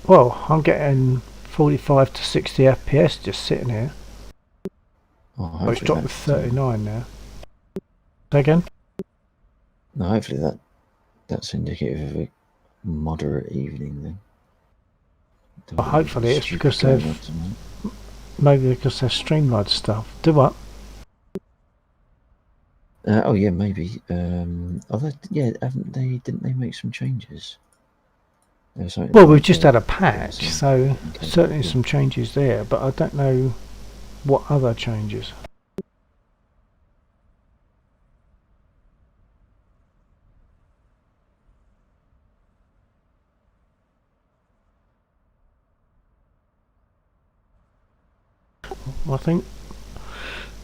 Well, I'm getting 45 to 60 FPS just sitting here. Oh, Oh, it's hopefully dropped to that. 39 now. Say again? No, hopefully that's indicative of a moderate evening then. Don't Well, want anything hopefully it's stupid because going on they've tonight. maybe because they've streamlined stuff. Do what? Oh yeah, maybe. Although yeah, haven't they? Didn't they make some changes? There was something Well, we've like just had a there was patch, some so income. certainly Yeah. some changes there, but I don't know what other changes. I think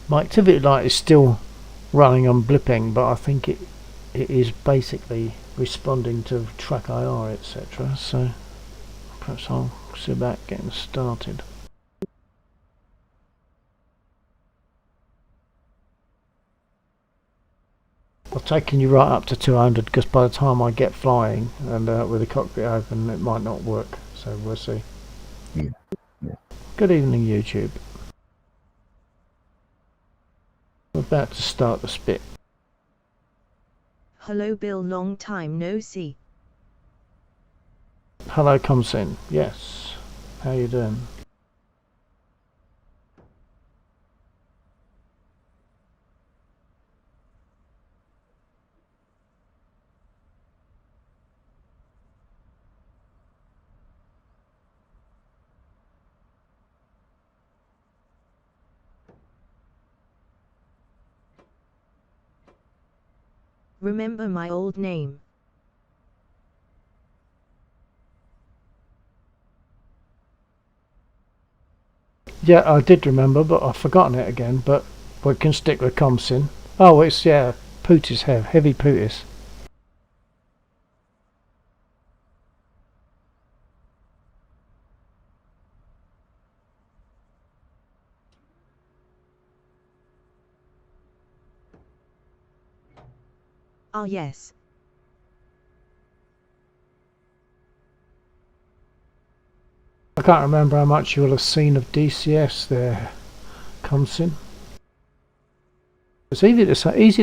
my activity light is still running on blipping, but I think it is basically responding to track IR, etc. So perhaps I'll see about getting started. I've taken you right up to 200 because by the time I get flying and with the cockpit open, it might not work. So we'll see. Yeah. Yeah. Good evening, YouTube. We're about to start the spit. Hello Bill, long time no see. Hello, Comsin. Yes. How you doing? Remember my old name? Yeah, I did remember, but I've forgotten it again. But we can stick with Comsin. Oh, it's yeah, Pootis heavy Pootis. Ah yes. I can't remember how much you will have seen of DCS there, Comsin. It's easy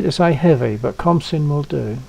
to say heavy, but Comsin will do.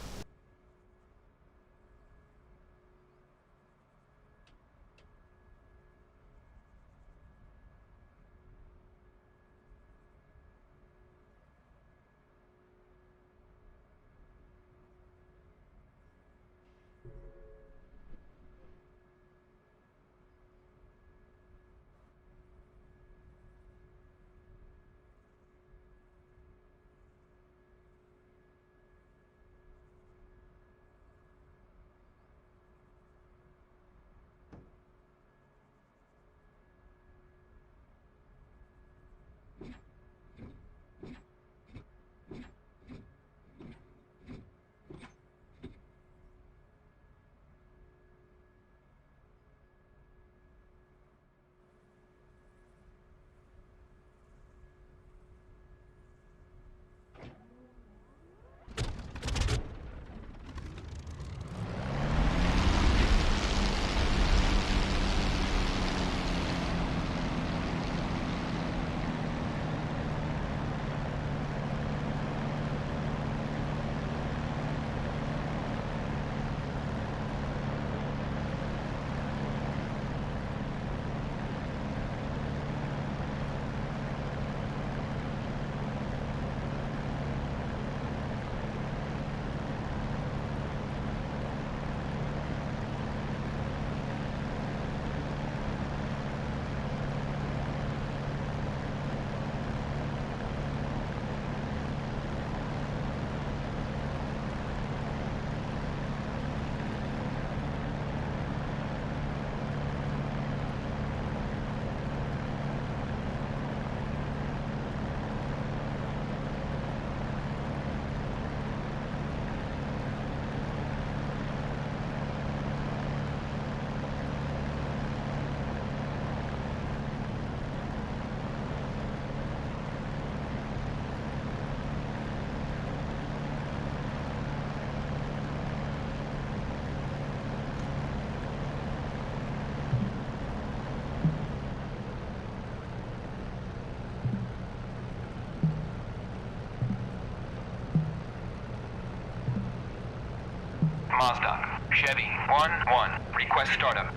Mazda, Chevy 1-1, request startup.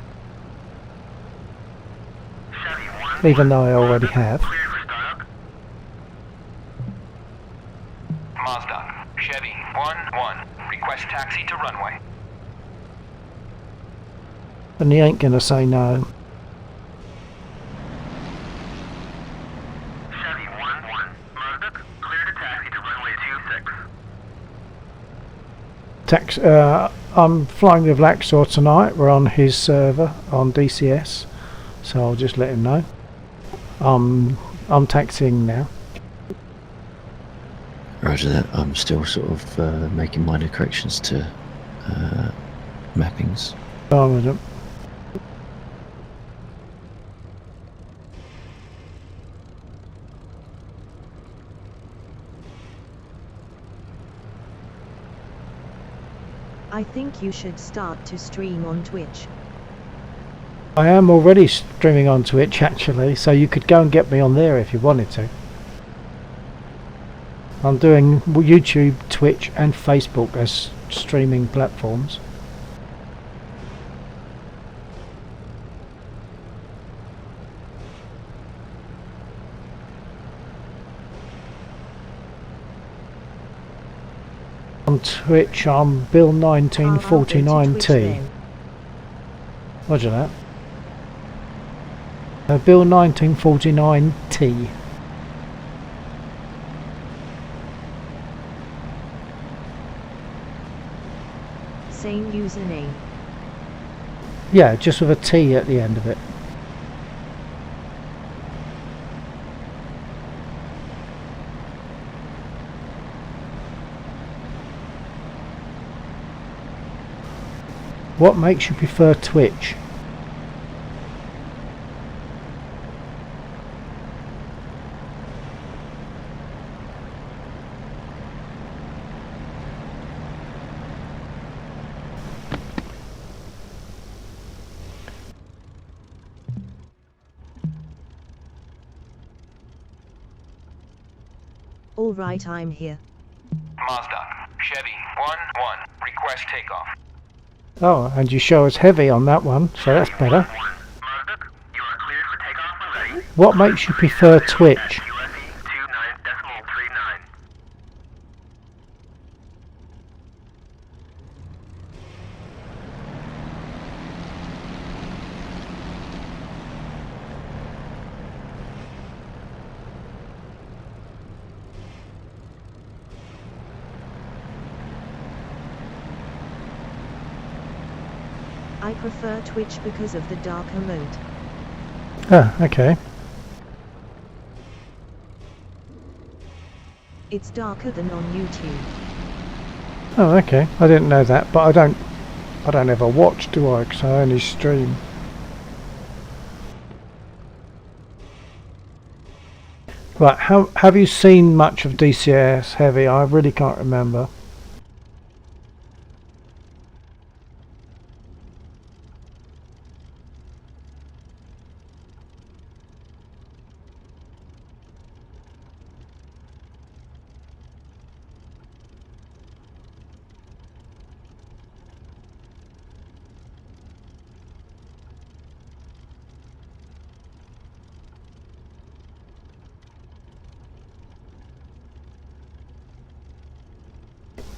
Chevy 1-1, even though I already have. cleared for startup. Mazda, Chevy 1-1, request taxi to runway. And he ain't gonna say no. Chevy 1-1, Mazda, clear to taxi to runway 26. I'm flying with Laxor tonight. We're on his server on DCS, so I'll just let him know. I'm taxiing now. Roger that. I'm still sort of making minor corrections to mappings. Oh, I don't- I think you should start to stream on Twitch. I am already streaming on Twitch actually, so you could go and get me on there if you wanted to. I'm doing YouTube, Twitch and Facebook as streaming platforms. On Twitch I'm Bill1949T. Roger that. Bill1949T. Same username. Yeah, just with a T at the end of it. What makes you prefer Twitch? Alright, I'm here. Mazda, Chevy 1-1, request takeoff. Oh, and you show us heavy on that one, so that's better. 1-1, Mazda, you are cleared for takeoff and ready. What makes you prefer Twitch? USE 29.39. I prefer Twitch because of the darker mode. Ah, okay. It's darker than on YouTube. Oh, okay. I didn't know that, but I don't ever watch, do I? 'Cause I only stream. Right, how have you seen much of DCS Heavy? I really can't remember.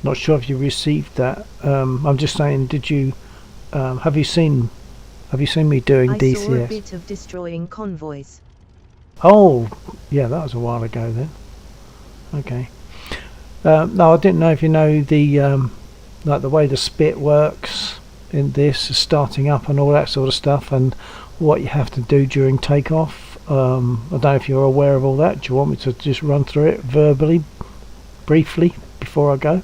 Not sure if you received that. I'm just saying, did you have you seen me doing I DCS? saw a bit of destroying convoys. Oh, yeah, that was a while ago then. Okay. No, I didn't know if you know the like the way the spit works in this, starting up and all that sort of stuff, and what you have to do during takeoff. I don't know if you're aware of all that. Do you want me to just run through it verbally, briefly, before I go?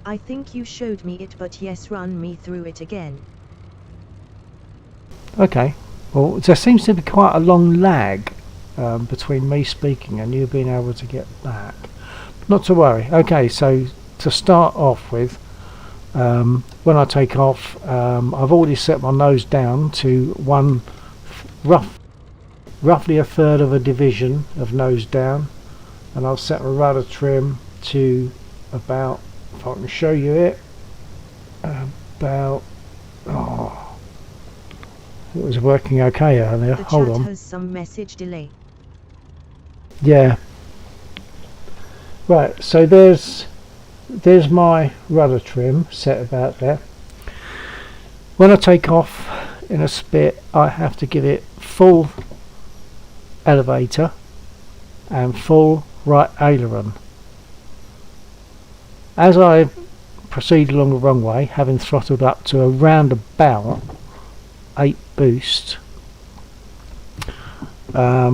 I think you showed me it, but yes, run me through it again. Okay. Well, there seems to be quite a long lag between me speaking and you being able to get back. Not to worry. Okay, so to start off with, when I take off, I've already set my nose down to roughly a third of a division of nose down, and I've set my rudder trim to about, if I can show you it, about, oh, it was working okay earlier. The Hold chat on. has some message delay. Yeah. Right, so there's my rudder trim set about there. When I take off in a spit, I have to give it full elevator and full right aileron. As I proceed along the runway, having throttled up to around about 8 boost, I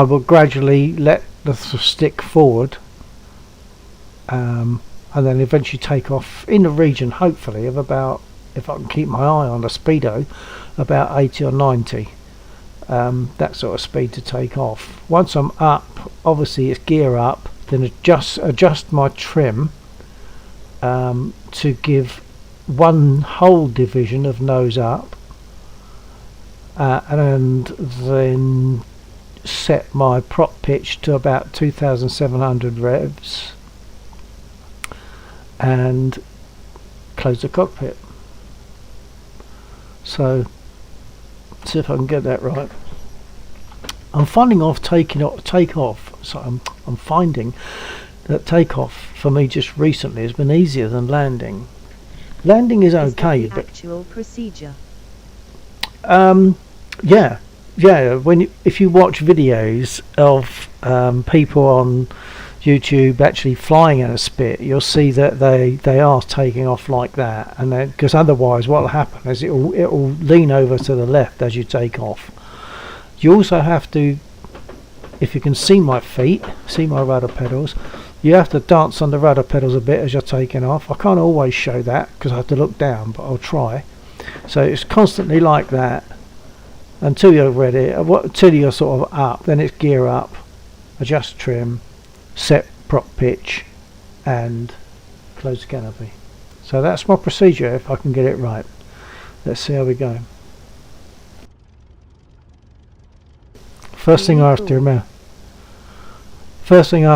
will gradually let the stick forward, and then eventually take off in the region, hopefully, of about, if I can keep my eye on the speedo, about 80 or 90. That sort of speed to take off. Once I'm up, obviously it's gear up, then adjust my trim to give one whole division of nose up, and then set my prop pitch to about 2,700 revs and close the cockpit. So see if I can get that right. I'm finding takeoff. So I'm finding that takeoff for me just recently has been easier than landing. Landing is Is that okay, the but actual procedure? yeah. If you watch videos of people on YouTube actually flying in a spit, you'll see that they are taking off like that, and because otherwise what will happen is it will lean over to the left as you take off. You also have to, if you can see my feet, see my rudder pedals, you have to dance on the rudder pedals a bit as you're taking off. I can't always show that because I have to look down, but I'll try. So it's constantly like that until you're ready, until you're sort of up. Then it's gear up, adjust trim, set prop pitch, and close the canopy. So that's my procedure if I can get it right. Let's see how we go. First thing I have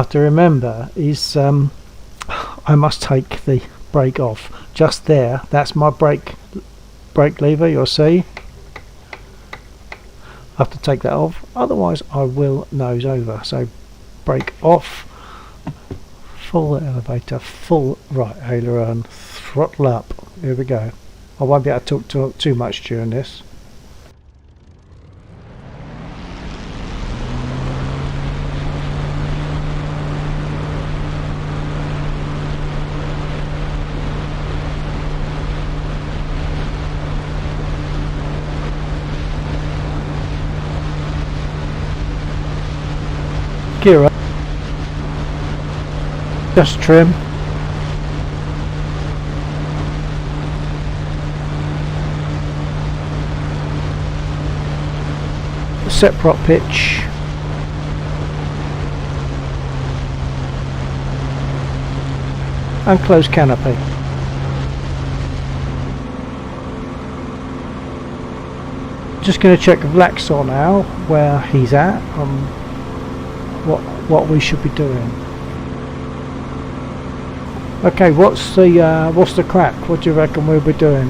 to remember is I must take the brake off. Just there, that's my brake lever, you'll see. I have to take that off, otherwise I will nose over. So brake off, full elevator, full right aileron, throttle up. Here we go. I won't be able to talk too much during this. Gear up, just trim, set prop pitch, and close canopy. Just going to check Vlaxor now, where he's at, what we should be doing. Okay, what's the crack? What do you reckon we'll be doing?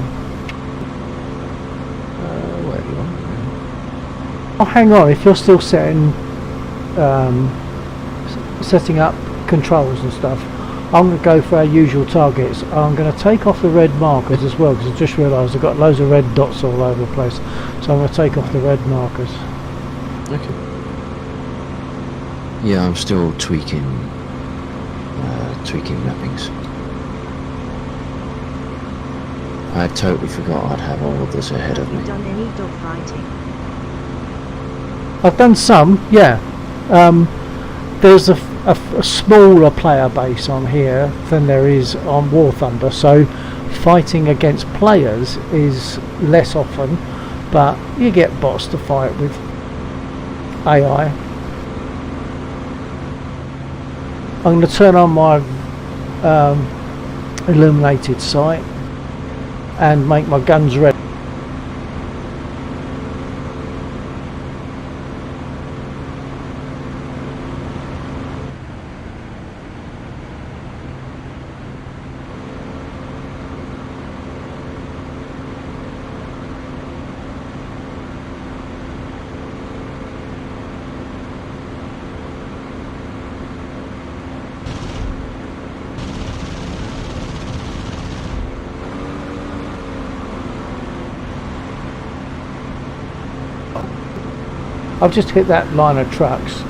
Where do you want? Oh, hang on, if you're still setting up controls and stuff, I'm going to go for our usual targets. I'm going to take off the red markers as well, because I just realised I've got loads of red dots all over the place, so I'm going to take off the red markers. Okay. Yeah, I'm still tweaking mappings. I totally forgot I'd have all of this ahead of Have you me. done any dogfighting? I've done some, yeah. There's a smaller player base on here than there is on War Thunder, so fighting against players is less often, but you get bots to fight with AI. I'm going to turn on my illuminated sight and make my guns ready. I've just hit that line of trucks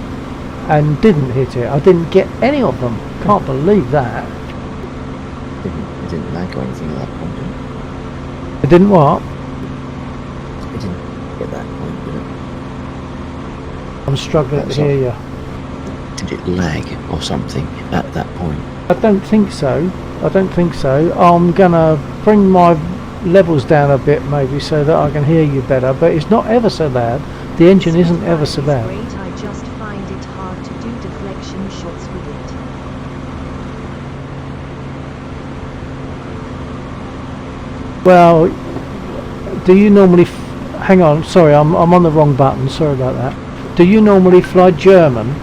and didn't hit it. I didn't get any of them. Can't believe that. It didn't lag or anything at that point, did it? It didn't what? It didn't get that point, did it? I'm struggling to hear you. Did it lag or something at that point? I don't think so. I don't think so. I'm gonna bring my levels down a bit maybe so that I can hear you better, but it's not ever so loud. The engine isn't ever so loud. Great, I just find it hard to do deflection shots with it. Well, do you normally hang on, sorry, I'm on the wrong button, sorry about that. Do you normally fly German?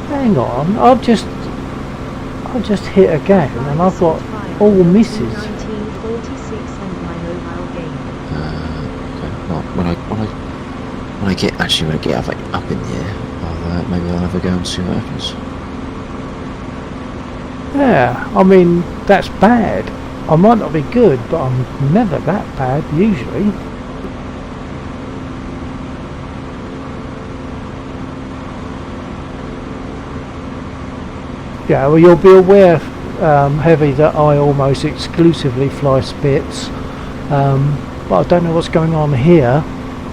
Hang on, I've just hit again and I've got all misses. 1946 and my mobile game. Okay. Well, when I get up in the air, maybe I'll have a go and see what happens. Yeah, I mean, that's bad. I might not be good, but I'm never that bad usually. Yeah, well, you'll be aware, Heavy, that I almost exclusively fly Spitz, but I don't know what's going on here.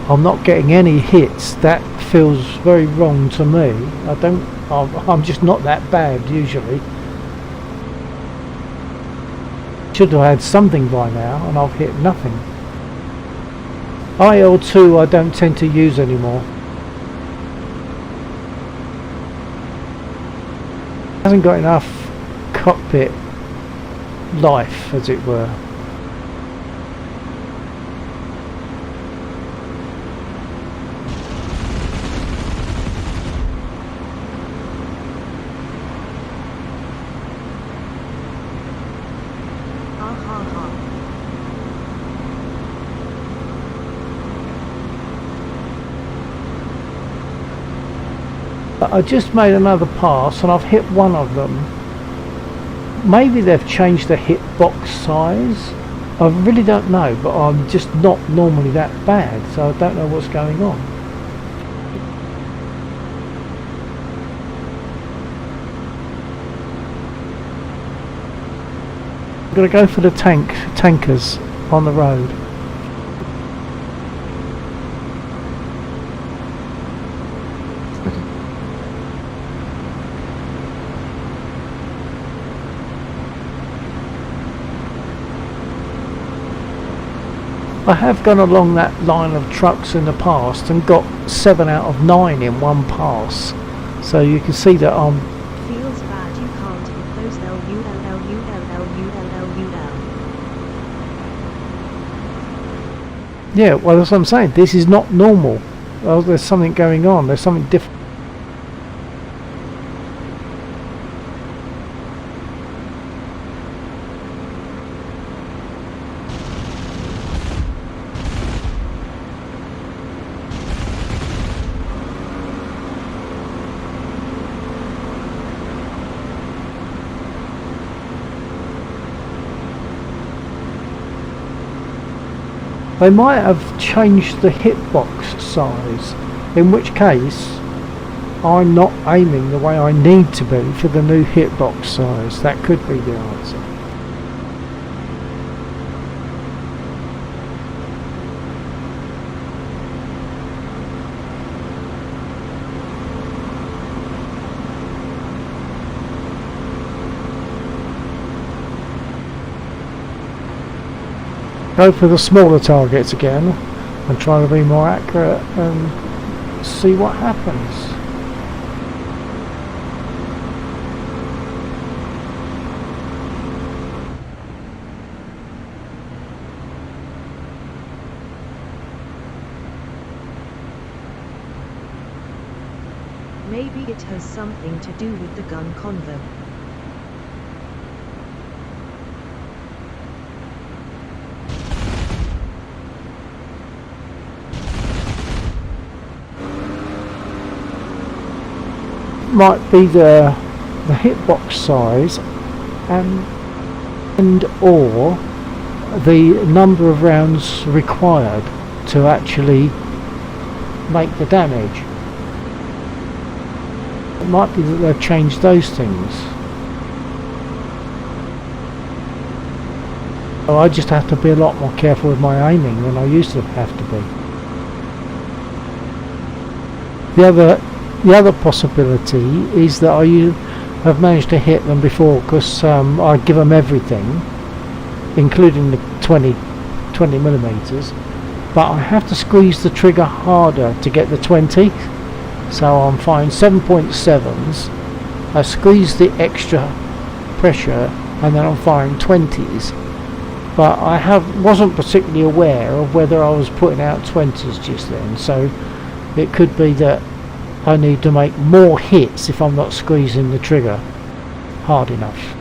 I'm not getting any hits. That feels very wrong to me. I'm just not that bad usually. Should have had something by now, and I've hit nothing. IL-2 I don't tend to use anymore. Hasn't got enough cockpit life, as it were. Ha ha ha. But I just made another pass and I've hit one of them. Maybe they've changed the hitbox size. I really don't know, but I'm just not normally that bad, so I don't know what's going on. I'm going to go for the tankers on the road. I have gone along that line of trucks in the past and got 7 out of 9 in one pass, so you can see that I'm Feels bad you can't hit those LULLULLUL. yeah, well, that's what I'm saying. This is not normal. oh, there's something going on. There's something different. They might have changed the hitbox size, in which case I'm not aiming the way I need to be for the new hitbox size. That could be the answer. Go for the smaller targets again and try to be more accurate and see what happens. Maybe it has something to do with the gun convo. Might be the hitbox size and or the number of rounds required to actually make the damage. It might be that they've changed those things. So I just have to be a lot more careful with my aiming than I used to have to be. The other possibility is that I have managed to hit them before, because I give them everything, including the 20 millimeters, but I have to squeeze the trigger harder to get the 20. So I'm firing 7.7s, I squeeze the extra pressure, and then I'm firing 20s. But I wasn't particularly aware of whether I was putting out 20s just then, so it could be that I need to make more hits if I'm not squeezing the trigger hard enough.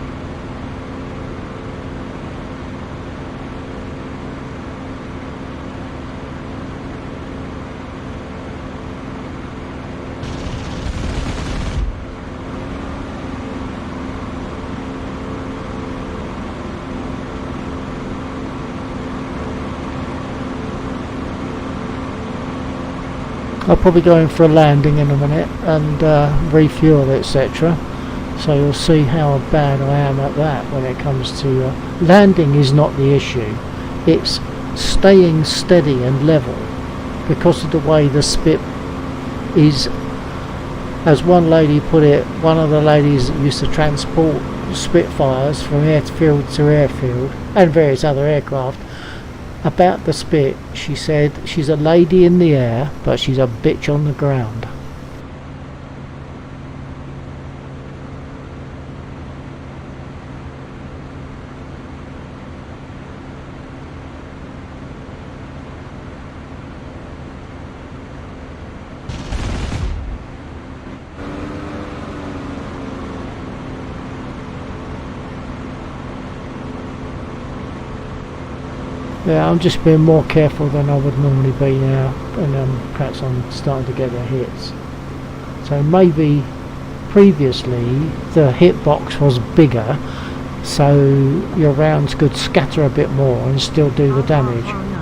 I'll probably go in for a landing in a minute and refuel, etc. So you'll see how bad I am at that when it comes to landing. Is not the issue, it's staying steady and level because of the way the Spit is. As one lady put it, one of the ladies that used to transport Spitfires from airfield to airfield and various other aircraft, about the Spit, she said she's a lady in the air but she's a bitch on the ground. Yeah, I'm just being more careful than I would normally be now, and perhaps I'm starting to get the hits. So maybe previously the hitbox was bigger, so your rounds could scatter a bit more and still do the damage. Oh, nice.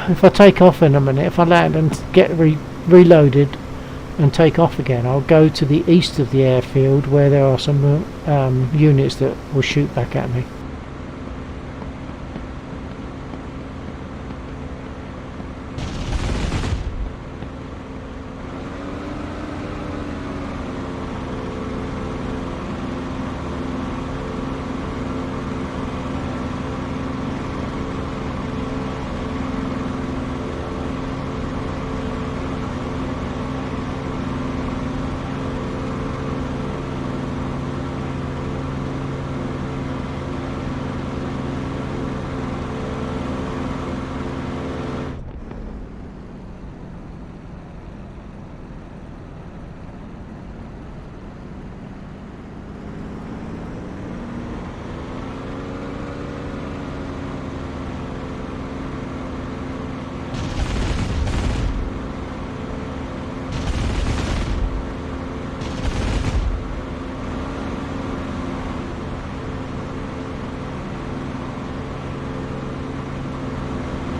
If I take off in a minute, if I land and get reloaded and take off again, I'll go to the east of the airfield where there are some units that will shoot back at me.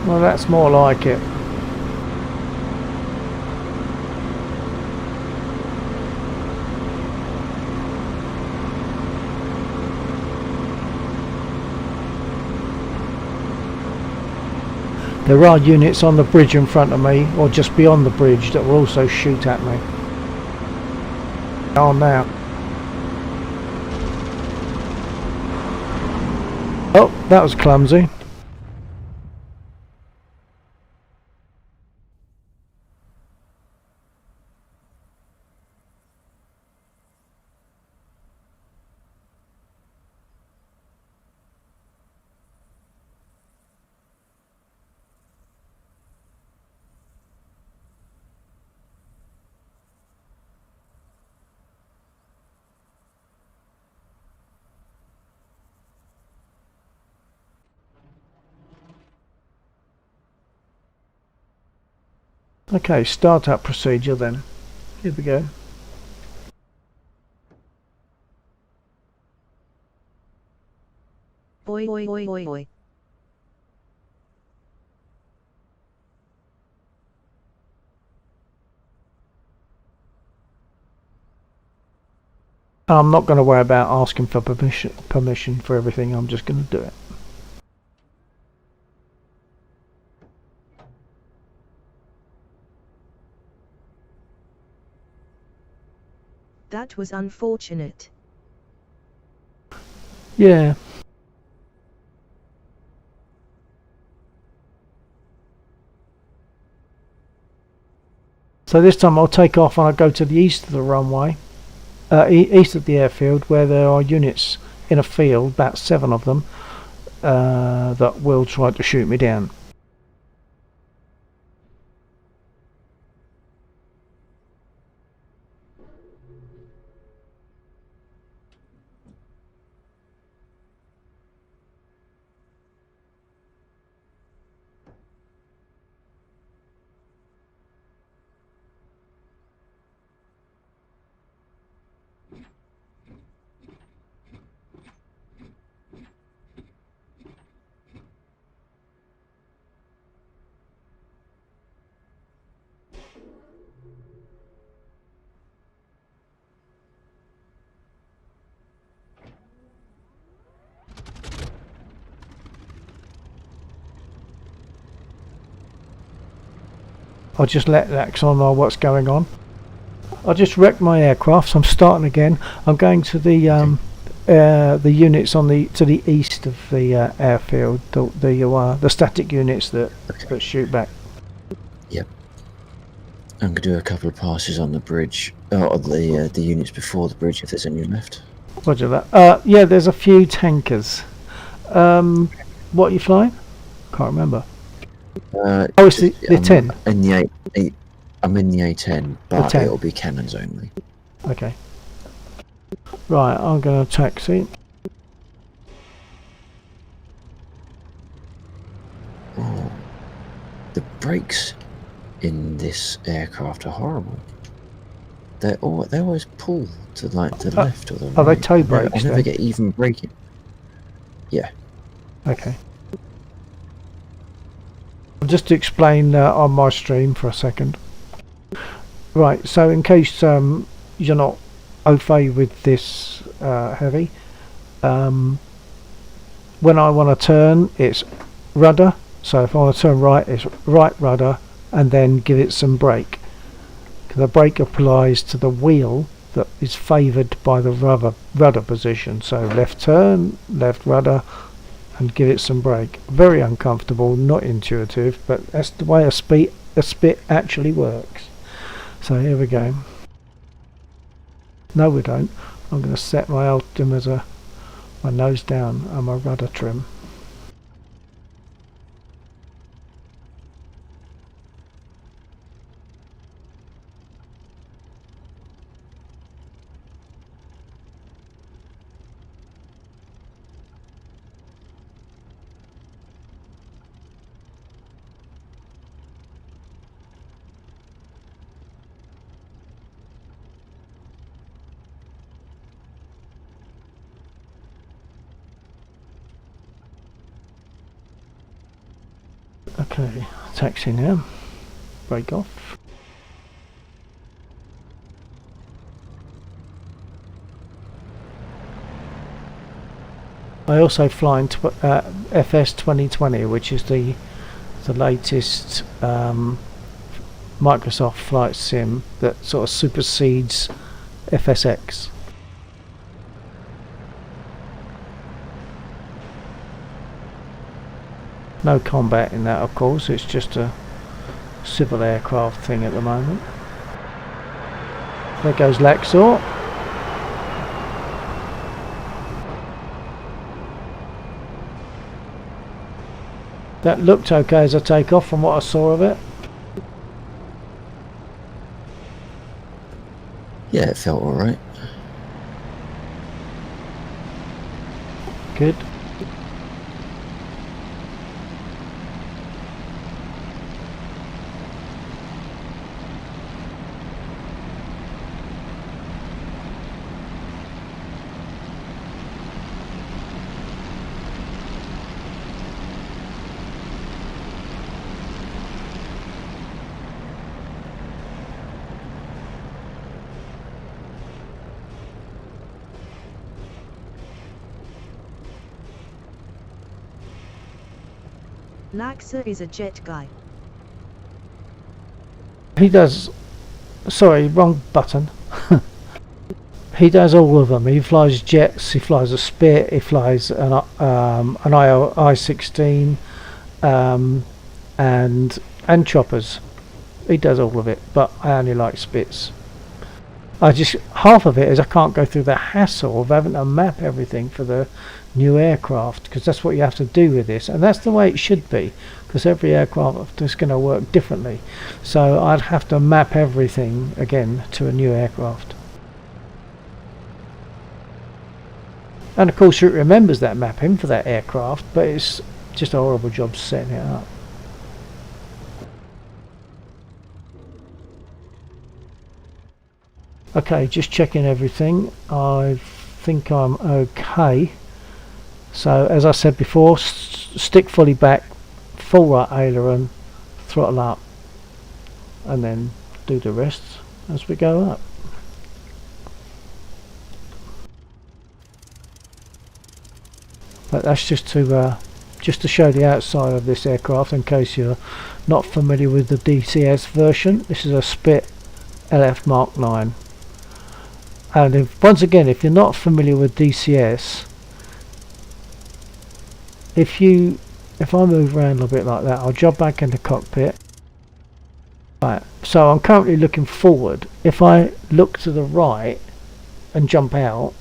Well, that's more like it. There are units on the bridge in front of me, or just beyond the bridge, that will also shoot at me. Oh, now. Oh, that was clumsy. Okay, startup procedure then. Here we go. Oi oi oi oi oi. I'm not going to worry about asking for permission for everything. I'm just going to do it. That was unfortunate. Yeah. So this time I'll take off and I'll go to the east of the runway, east of the airfield, where there are units in a field, about 7 of them, that will try to shoot me down. I'll just let Axon know what's going on. I just wrecked my aircraft, so I'm starting again. I'm going to the units on to the east of the airfield, the static units that shoot back. Yep. I'm going to do a couple of passes on the bridge, on the units before the bridge if there's any left. Roger that. Yeah, there's a few tankers. What are you flying? Can't remember. Oh, it's the 10. In the I'm in the A10, but 10. it'll be cannons only. Okay. Right, I'm going to taxi. Oh, the brakes in this aircraft are horrible. They always pull to the left or the right. Are they toe brakes? I never get even braking. Yeah. Okay. Just to explain on my stream for a second. Right, so in case you're not au fait with this heavy, when I want to turn, it's rudder. So if I want to turn right, it's right rudder, and then give it some brake. The brake applies to the wheel that is favoured by the rudder position. So left turn, left rudder, and give it some brake. Very uncomfortable, not intuitive, but that's the way a spit actually works. So here we go. No, we don't. I'm going to set my altimeter, my nose down, and my rudder trim. Okay, taxi now. Break off. I also fly in FS 2020, which is the latest Microsoft flight sim that sort of supersedes FSX. No combat in that, of course, it's just a civil aircraft thing at the moment. There goes Laxor. That looked okay as a takeoff from what I saw of it. Yeah, it felt alright. Good. Laxer is a jet guy. He does. Sorry, wrong button. He does all of them. He flies jets. He flies a Spit. He flies an I-16, and choppers. He does all of it. But I only like Spits. Half of it is I can't go through the hassle of having to map everything for the new aircraft, because that's what you have to do with this, and that's the way it should be, because every aircraft is going to work differently. So I'd have to map everything again to a new aircraft, and of course it remembers that mapping for that aircraft, but it's just a horrible job setting it up. Okay, just checking everything. I think I'm okay. So as I said before, stick fully back, full right aileron, throttle up, and then do the rest as we go up. But that's just to show the outside of this aircraft in case you're not familiar with the DCS version. This is a Spit LF Mark 9. And once again, if you're not familiar with DCS, if I move around a little bit like that, I'll jump back in the cockpit. Right, so I'm currently looking forward. If I look to the right and jump out,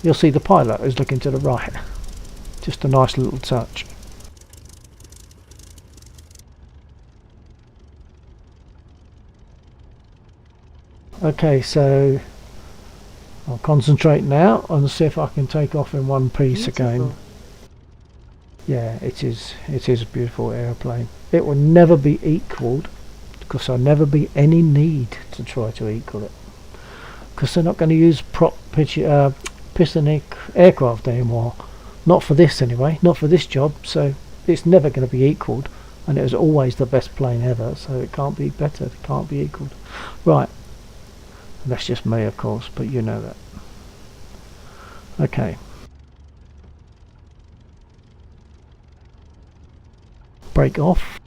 you'll see the pilot is looking to the right. Just a nice little touch. Okay, so I'll concentrate now and see if I can take off in one piece again. Yeah, it is a beautiful airplane. It will never be equalled, because there'll never be any need to try to equal it, because they're not going to use piston aircraft anymore. Not for this anyway, not for this job, so it's never going to be equalled, and it was always the best plane ever, so it can't be better, it can't be equalled. Right. That's just me, of course, but you know that. Okay. Break off.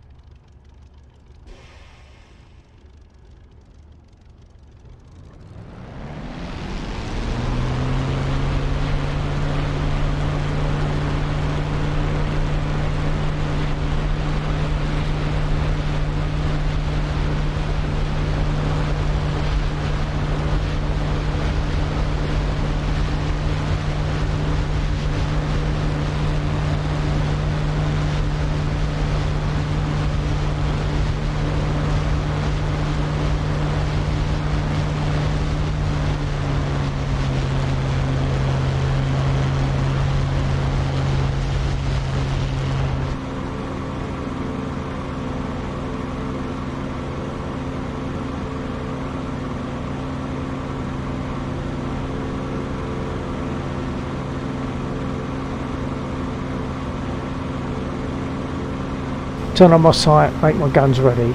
turn on my sight, make my guns ready.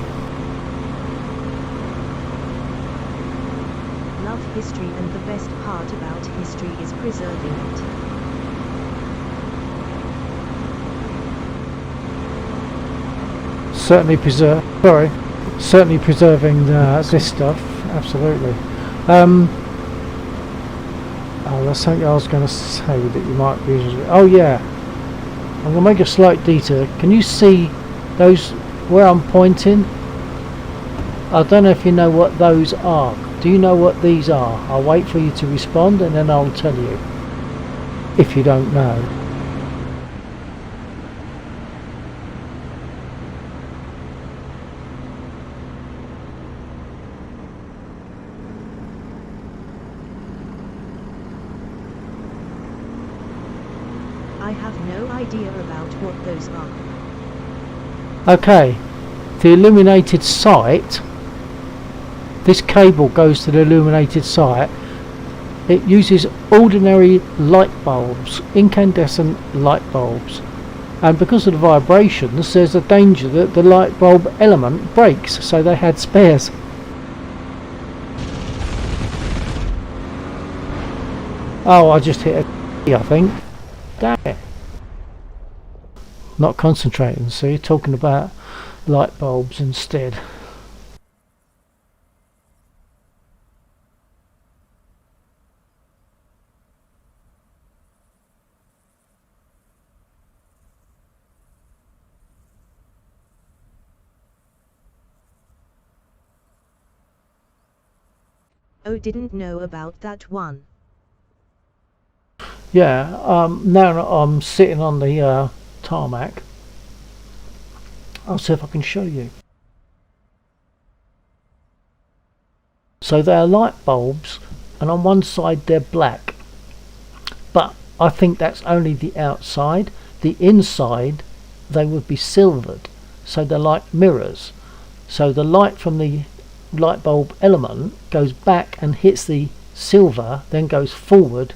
Love history, and the best part about history is preserving it. Certainly preserving this stuff, absolutely. Oh, that's something I was going to say that you might be interested in. Oh yeah, I'm going to make a slight detour. Can you see those where I'm pointing? I don't know if you know what those are. Do you know what these are? I'll wait for you to respond and then I'll tell you if you don't know. I have no idea about what those are. Okay, the illuminated site, this cable goes to the illuminated site. It uses ordinary light bulbs, incandescent light bulbs, and because of the vibrations there's a danger that the light bulb element breaks, so they had spares. Oh, I just hit a I think. Damn it. Not concentrating, see, talking about light bulbs instead. Oh, didn't know about that one. Yeah, now I'm sitting on the tarmac. I'll see if I can show you. So they are light bulbs, and on one side they're black, but I think that's only the outside. The inside they would be silvered, so they're like mirrors. So the light from the light bulb element goes back and hits the silver, then goes forward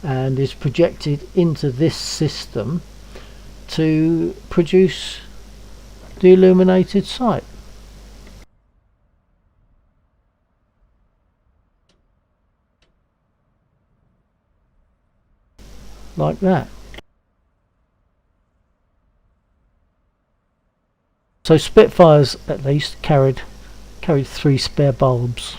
and is projected into this system to produce the illuminated sight. Like that. So Spitfires at least carried 3 spare bulbs.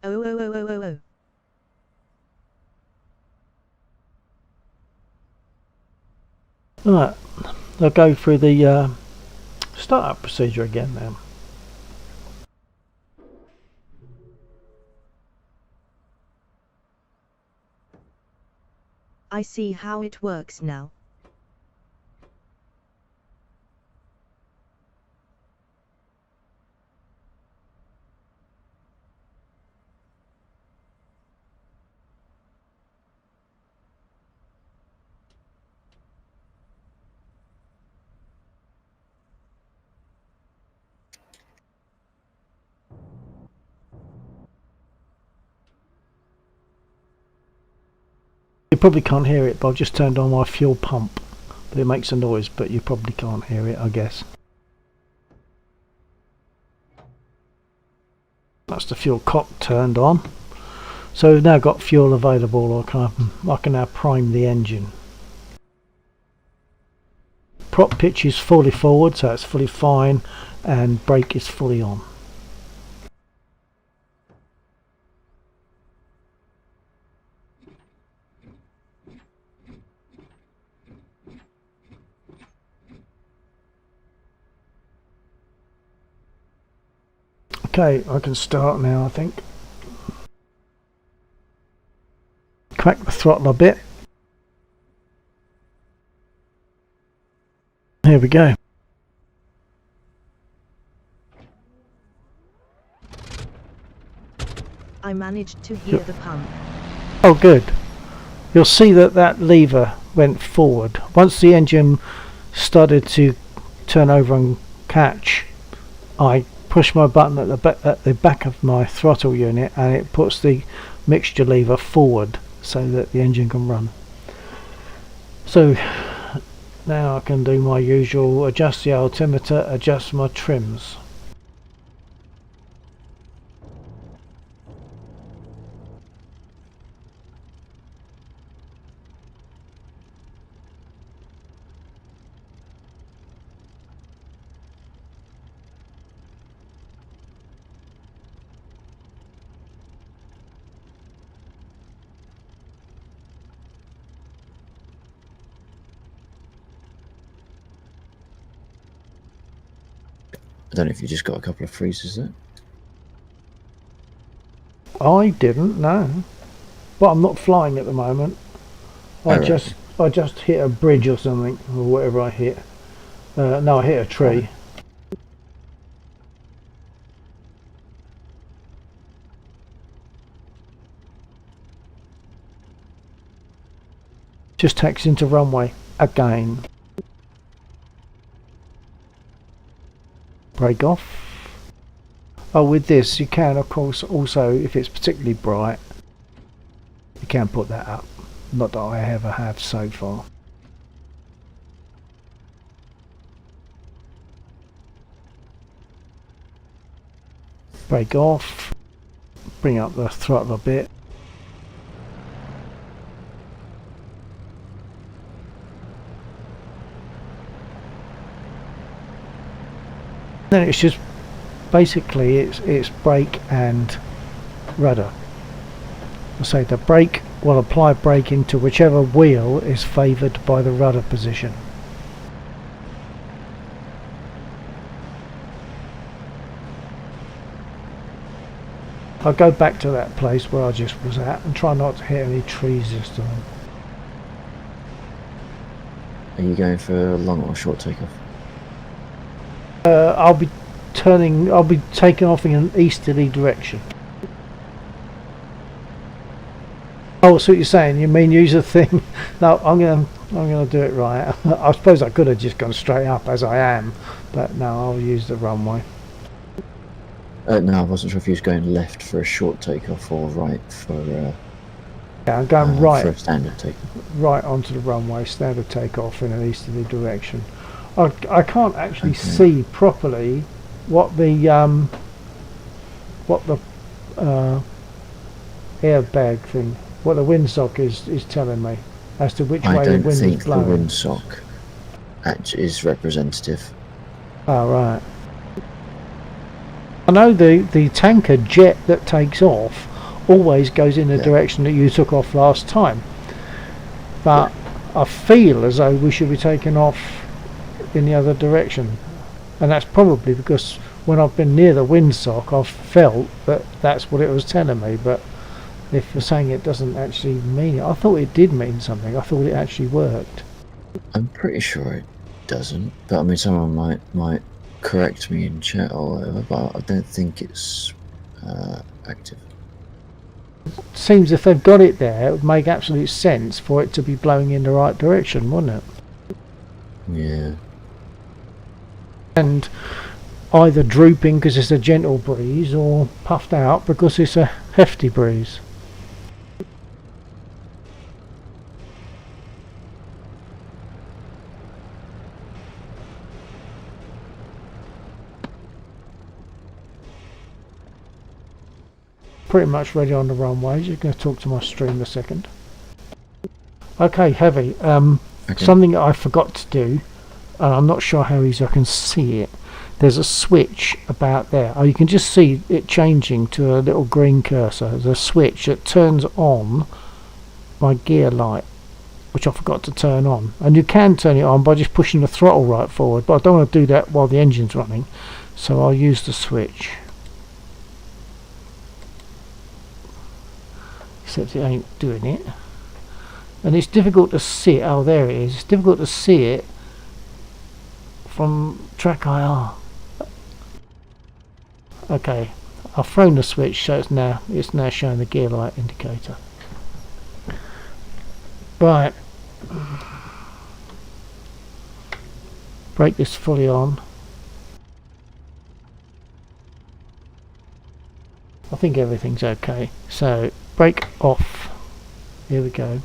Oh. Right, I'll go through the startup procedure again now. I see how it works now. You probably can't hear it, but I've just turned on my fuel pump. But it makes a noise, but you probably can't hear it, I guess. That's the fuel cock turned on. So we've now got fuel available. I can now prime the engine. Prop pitch is fully forward, so it's fully fine, and brake is fully on. Okay, I can start now, I think. Crack the throttle a bit. Here we go. I managed to hear the pump. Oh good. You'll see that that lever went forward. Once the engine started to turn over and catch, I push my button at the back of my throttle unit, and it puts the mixture lever forward so that the engine can run. So now I can do my usual, adjust the altimeter, adjust my trims. I don't know if you just got a couple of freezes there. I didn't know, but I'm not flying at the moment. I just hit a bridge or something, or whatever I hit. No, I hit a tree. Just taxi into runway again. Brake off. Oh, with this you can, of course, also, if it's particularly bright, you can put that up. Not that I ever have so far. Brake off. Bring up the throttle a bit. Then it's just basically it's brake and rudder. I say the brake will apply braking to whichever wheel is favoured by the rudder position. I'll go back to that place where I just was at and try not to hit any trees this time. Are you going for a long or short takeoff? I'll be taking off in an easterly direction. Oh, so what you're saying? You mean use a thing? No, I'm gonna do it right. I suppose I could have just gone straight up as I am, but no, I'll use the runway. No, I wasn't sure if you was going left for a short takeoff or right for Yeah, I'm going for right, a standard takeoff. right onto the runway, standard takeoff in an easterly direction. I can't actually see properly what the airbag thing, what the windsock is telling me as to which way the wind is I don't think the blowing. windsock is representative. Oh, right. I know the tanker jet that takes off always goes in the direction that you took off last time, but I feel as though we should be taking off in the other direction, and that's probably because when I've been near the windsock I've felt that that's what it was telling me. But if you're saying it doesn't actually mean it, I thought it did mean something. I thought it actually worked. I'm pretty sure it doesn't, but I mean someone might correct me in chat or whatever, but I don't think it's active. Seems if they've got it there, it would make absolute sense for it to be blowing in the right direction, wouldn't it? Yeah. And either drooping because it's a gentle breeze, or puffed out because it's a hefty breeze. Pretty much ready on the runway. Just going to talk to my stream a second. Okay, Heavy. Okay. Something that I forgot to do, and I'm not sure how easy I can see it. There's a switch about there. Oh, you can just see it changing to a little green cursor. There's a switch that turns on my gear light, which I forgot to turn on. And you can turn it on by just pushing the throttle right forward, but I don't want to do that while the engine's running, so I'll use the switch. Except it ain't doing it. And it's difficult to see it. Oh, there it is. It's difficult to see it from track IR. Okay, I've thrown the switch, so it's now showing the gear light indicator. Right, brake this fully on. I think everything's okay. So brake off. Here we go.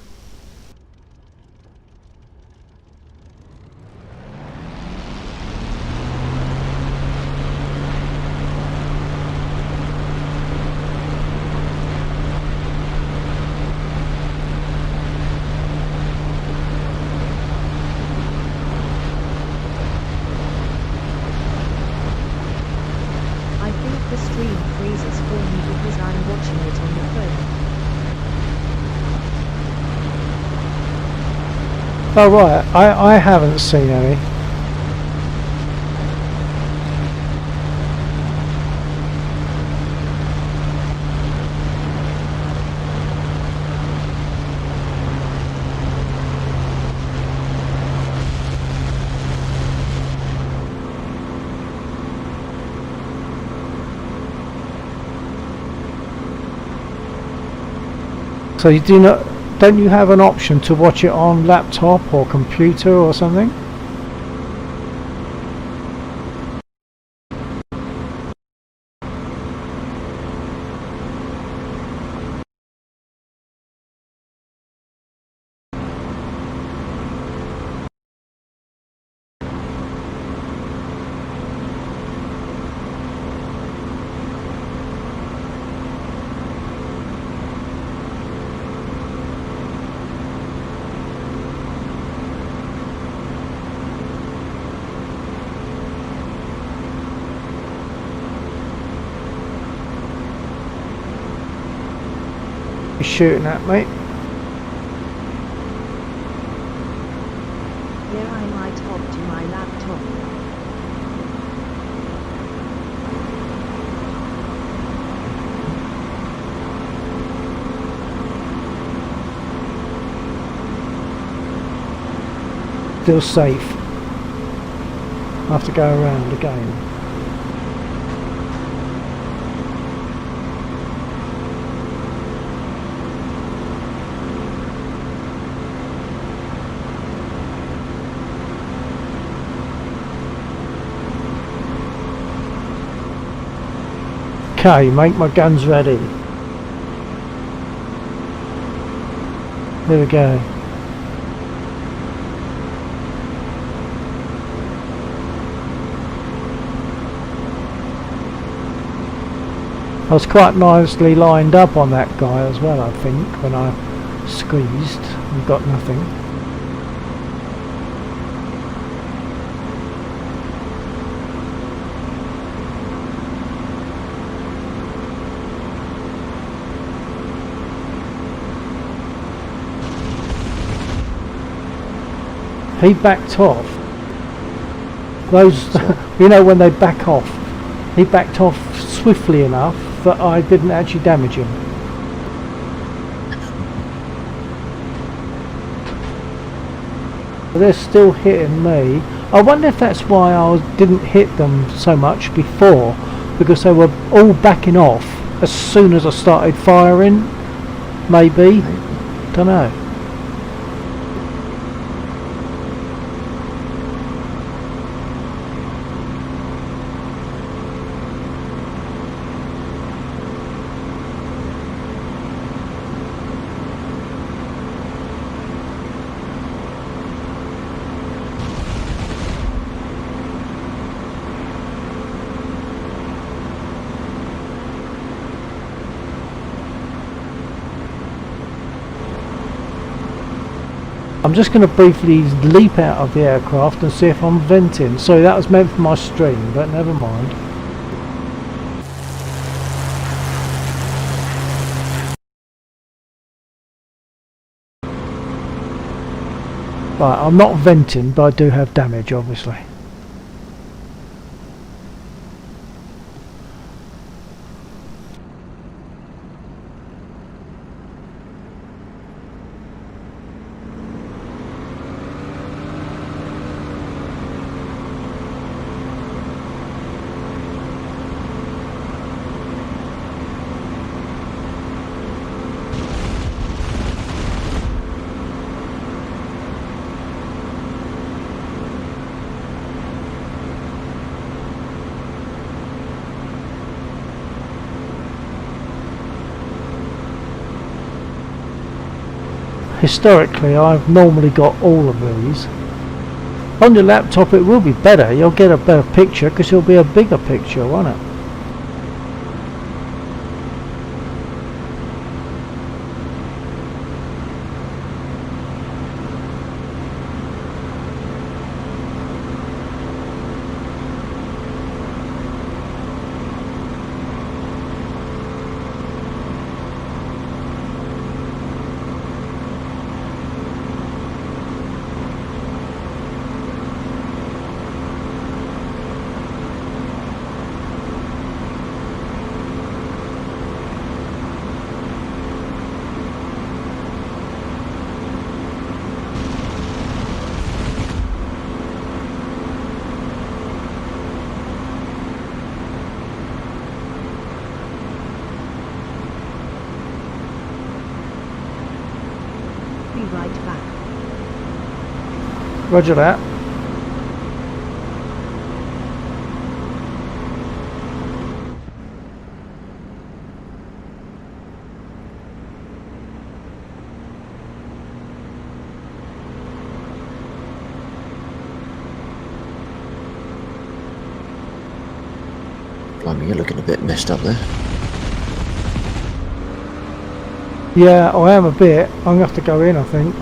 I think the stream freezes for me because I'm watching it on the phone. Oh right, I haven't seen any. So you don't you have an option to watch it on laptop or computer or something? You're shooting at me. Here I might hop to my laptop. Still safe. I have to go around again. Okay, make my guns ready. There we go. I was quite nicely lined up on that guy as well, I think, when I squeezed and got nothing. He backed off. Those, you know, when they back off, he backed off swiftly enough that I didn't actually damage him. They're still hitting me. I wonder if that's why didn't hit them so much before, because they were all backing off as soon as I started firing. Maybe. Don't know. I'm just going to briefly leap out of the aircraft and see if I'm venting. Sorry, that was meant for my stream, but never mind. Right, I'm not venting, but I do have damage, obviously. historically I've normally got all of these. On your laptop it will be better, you'll get a better picture because it'll be a bigger picture, won't it? Be right back. Roger that. Blimey, you're looking a bit messed up there. Yeah, I am a bit. I'm going to have to go in, I think.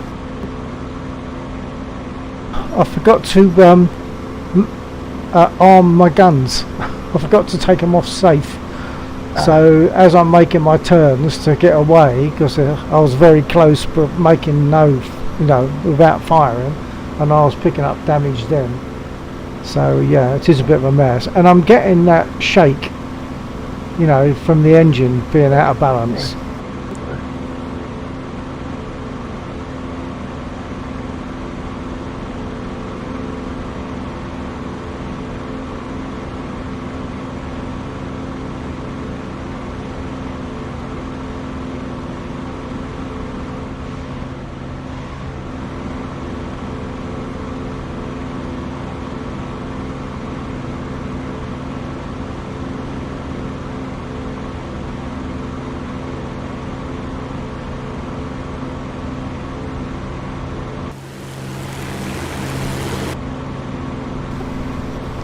I forgot to arm my guns. I forgot to take them off safe. So as I'm making my turns to get away, because I was very close but making without firing, and I was picking up damage then. So yeah, it is a bit of a mess. And I'm getting that shake, from the engine being out of balance.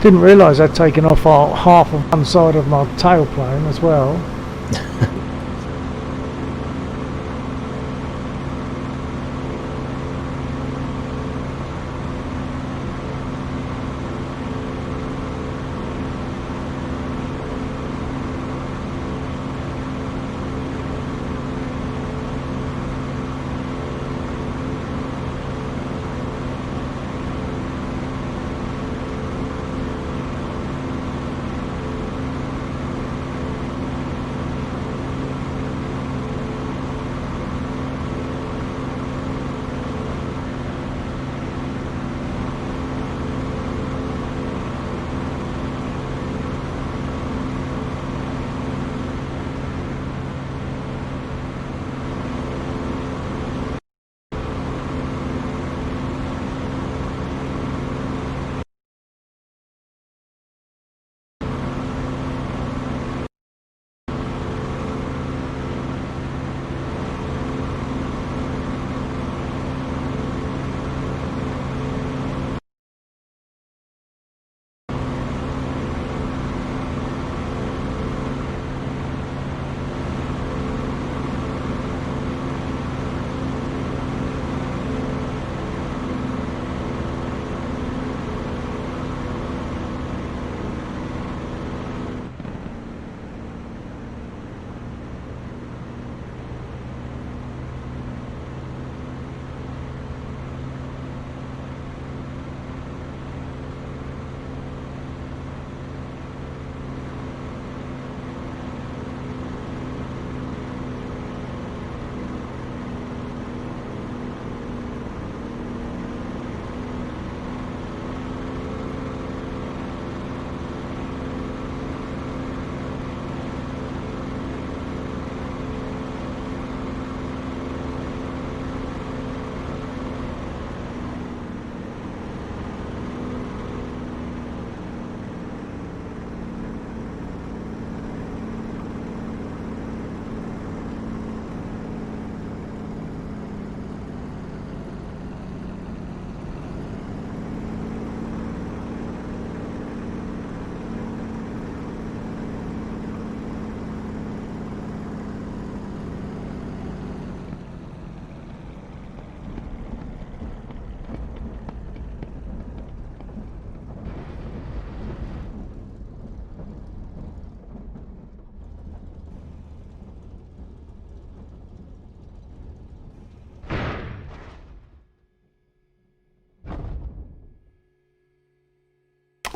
Didn't realise I'd taken off half of one side of my tailplane as well.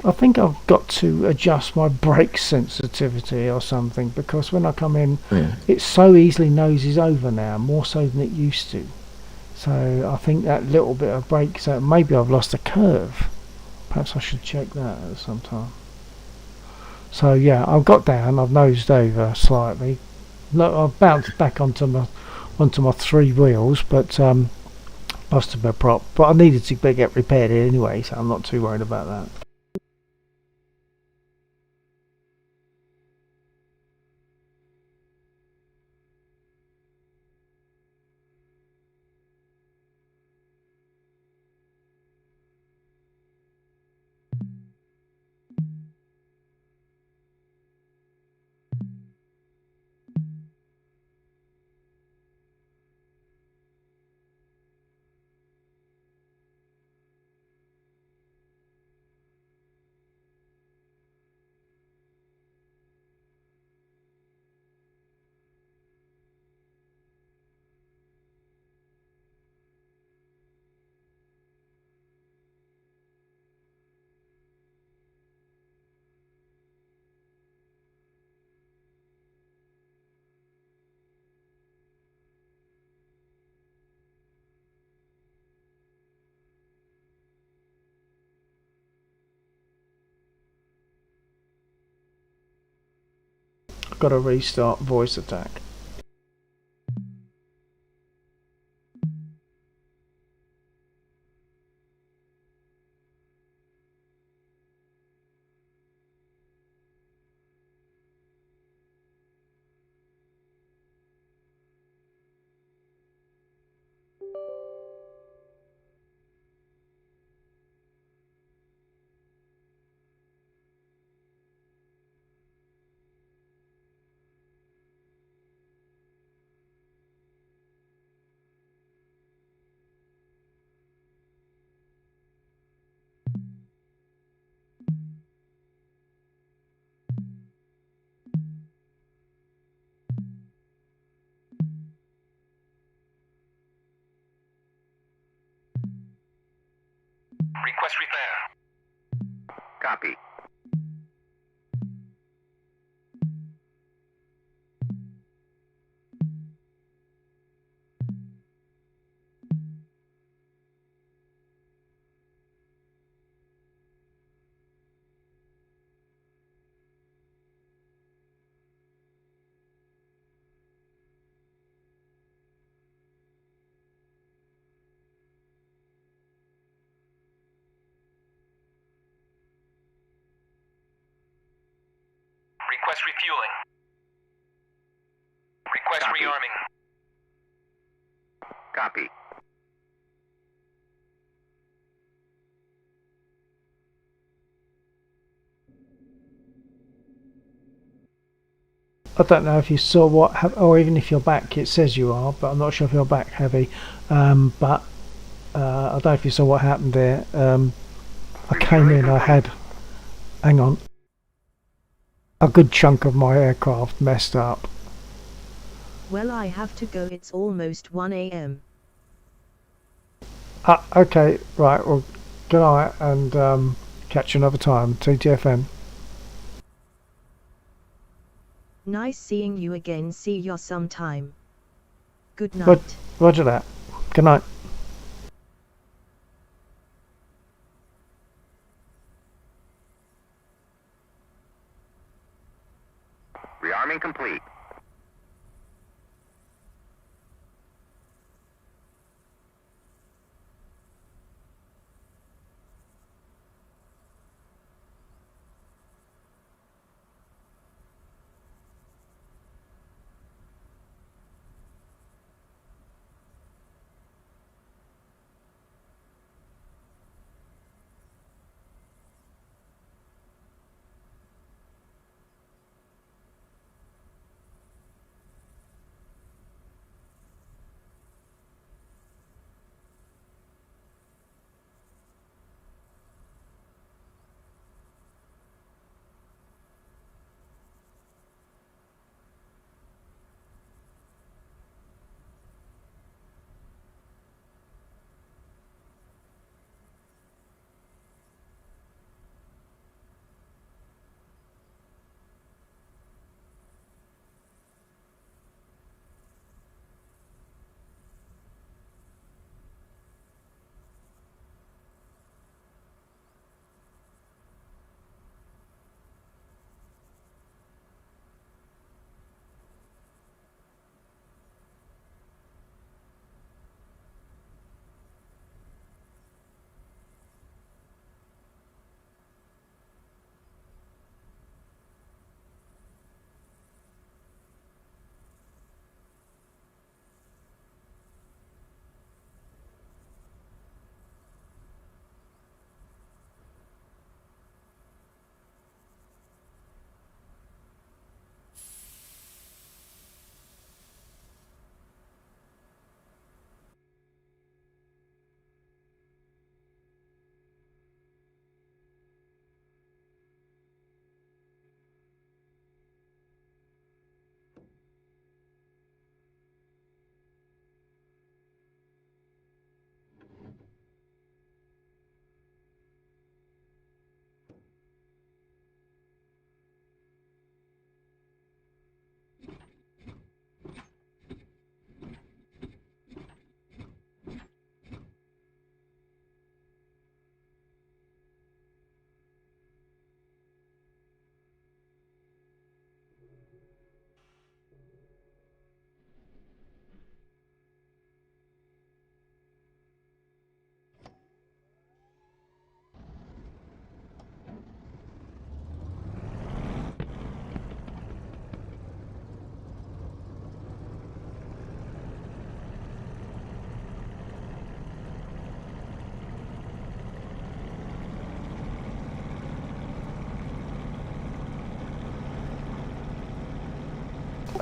I think I've got to adjust my brake sensitivity or something, because when I come in, Yeah. it so easily noses over now, more so than it used to. So I think that little bit of brake, so maybe I've lost a curve. Perhaps I should check that at some time. So yeah, I've got down, I've nosed over slightly. Look, I've bounced back onto my three wheels, but lost a bit of prop. But I needed to get repaired anyway, so I'm not too worried about that. I've got to restart voice attack. Request repair. Copy. Request refueling. Request Copy. rearming. Copy. I don't know if you saw or even if you're back, it says you are, but I'm not sure if you're back, Heavy. But I don't know if you saw what happened there. I came in, I had, hang on, a good chunk of my aircraft messed up. Well, I have to go, it's almost 1 a.m. Okay, right, well, good night, and catch you another time. TTFN. Nice seeing you again, see you sometime. Good night. Rog- Roger that. Good night. Rearming complete.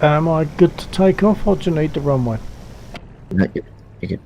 Am I good to take off, or do you need the runway? No, you can.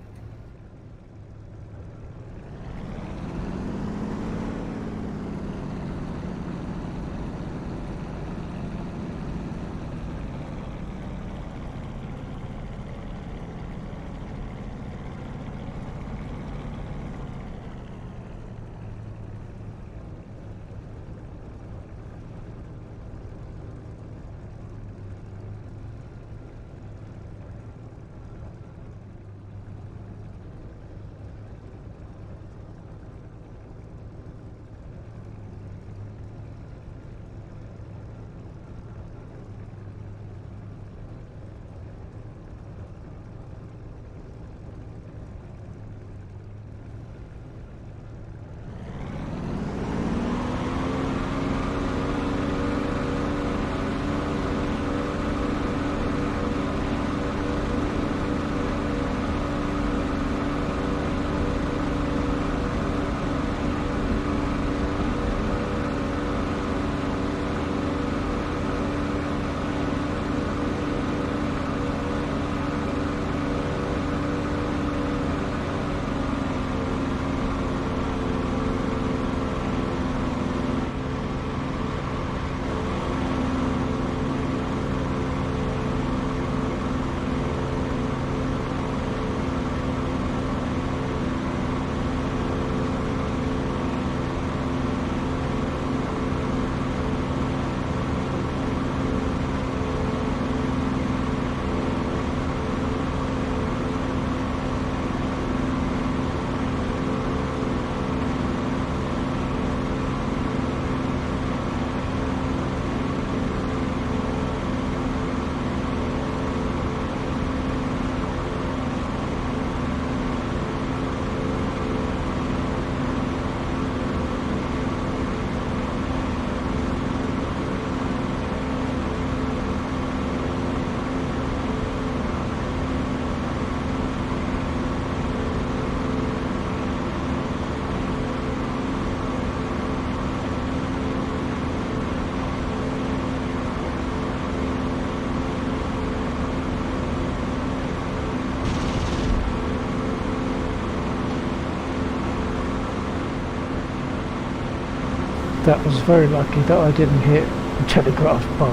That was very lucky that I didn't hit the telegraph pole.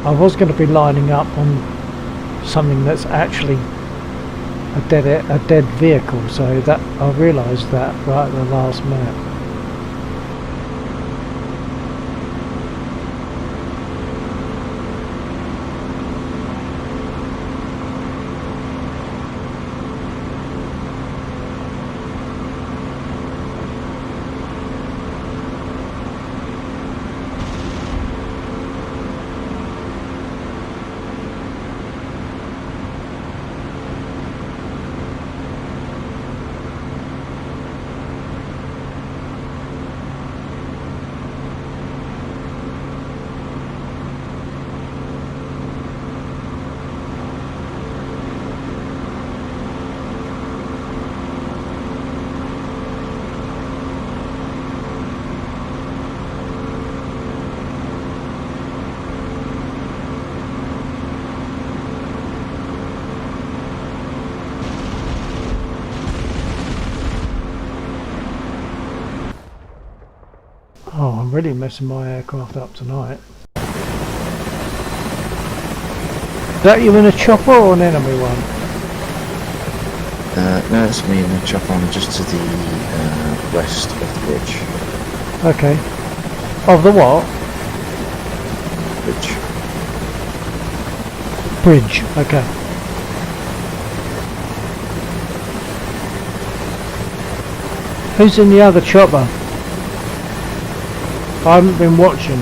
I was going to be lining up on something that's actually a dead vehicle, so that I realised that right at the last minute. Oh, I'm really messing my aircraft up tonight. Is that you in a chopper or an enemy one? No, it's me in the chopper. I'm just to the west of the bridge. Okay. Of the what? Bridge. Bridge. Okay. Who's in the other chopper? I haven't been watching.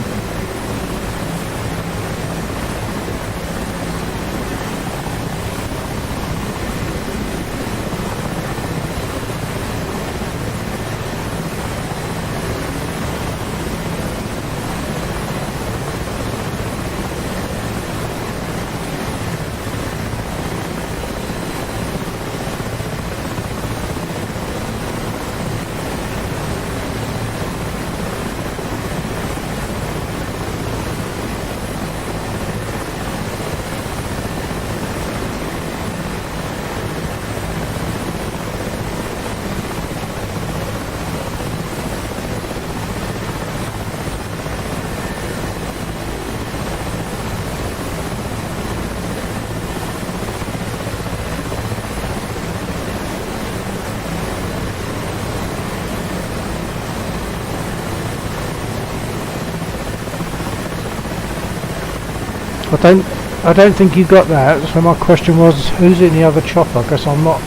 I don't think you got that. So my question was, who's in the other chopper? Because I'm not.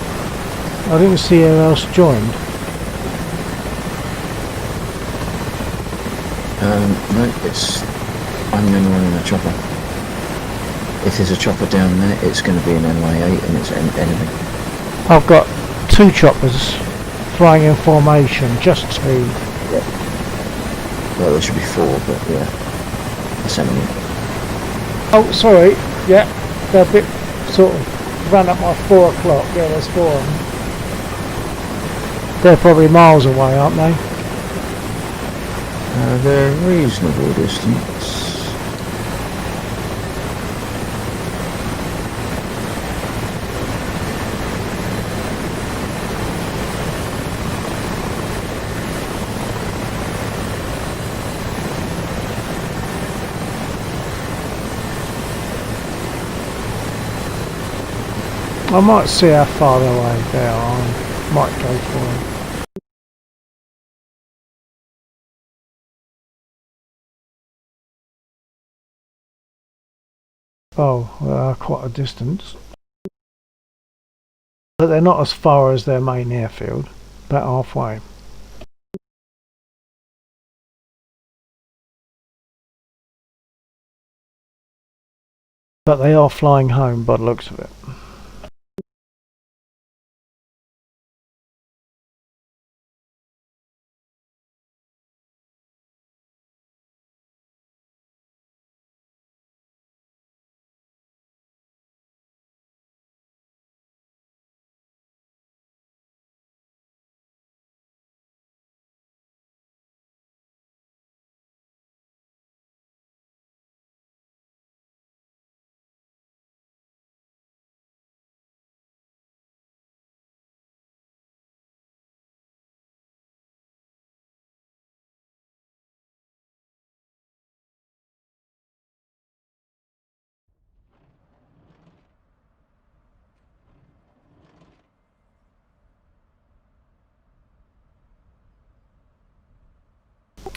I didn't see who else joined. No, I'm the only one in the chopper. If there's a chopper down there, it's going to be an NY8 and it's an enemy. I've got 2 choppers flying in formation, just 2. Well, there should be 4, but yeah, that's enemy. Oh, sorry. Yeah, they're a bit sort of ran up by 4 o'clock. Yeah, there's 4 of them. They're probably miles away, aren't they? They're a reasonable distance. I might see how far away they are. I might go for them. Oh, well, quite a distance. But they're not as far as their main airfield. About halfway. But they are flying home by the looks of it.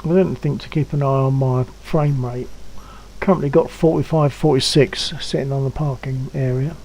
I didn't think to keep an eye on my frame rate. Currently got 45, 46 sitting on the parking area.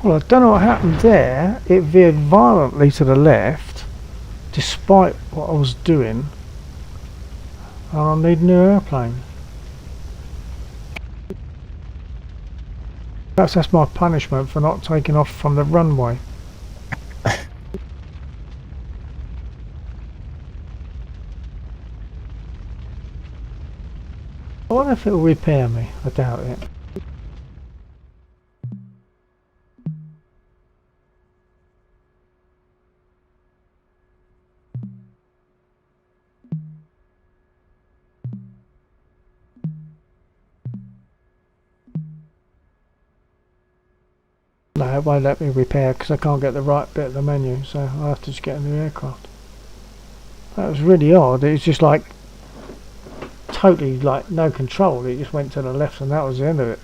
Well, I don't know what happened there. It veered violently to the left, despite what I was doing. And I need a new airplane. Perhaps that's my punishment for not taking off from the runway. I wonder if it will repair me. I doubt it. No, it won't let me repair because I can't get the right bit of the menu, so I'll have to just get a new aircraft. That was really odd. It was just like totally like no control. It just went to the left and that was the end of it.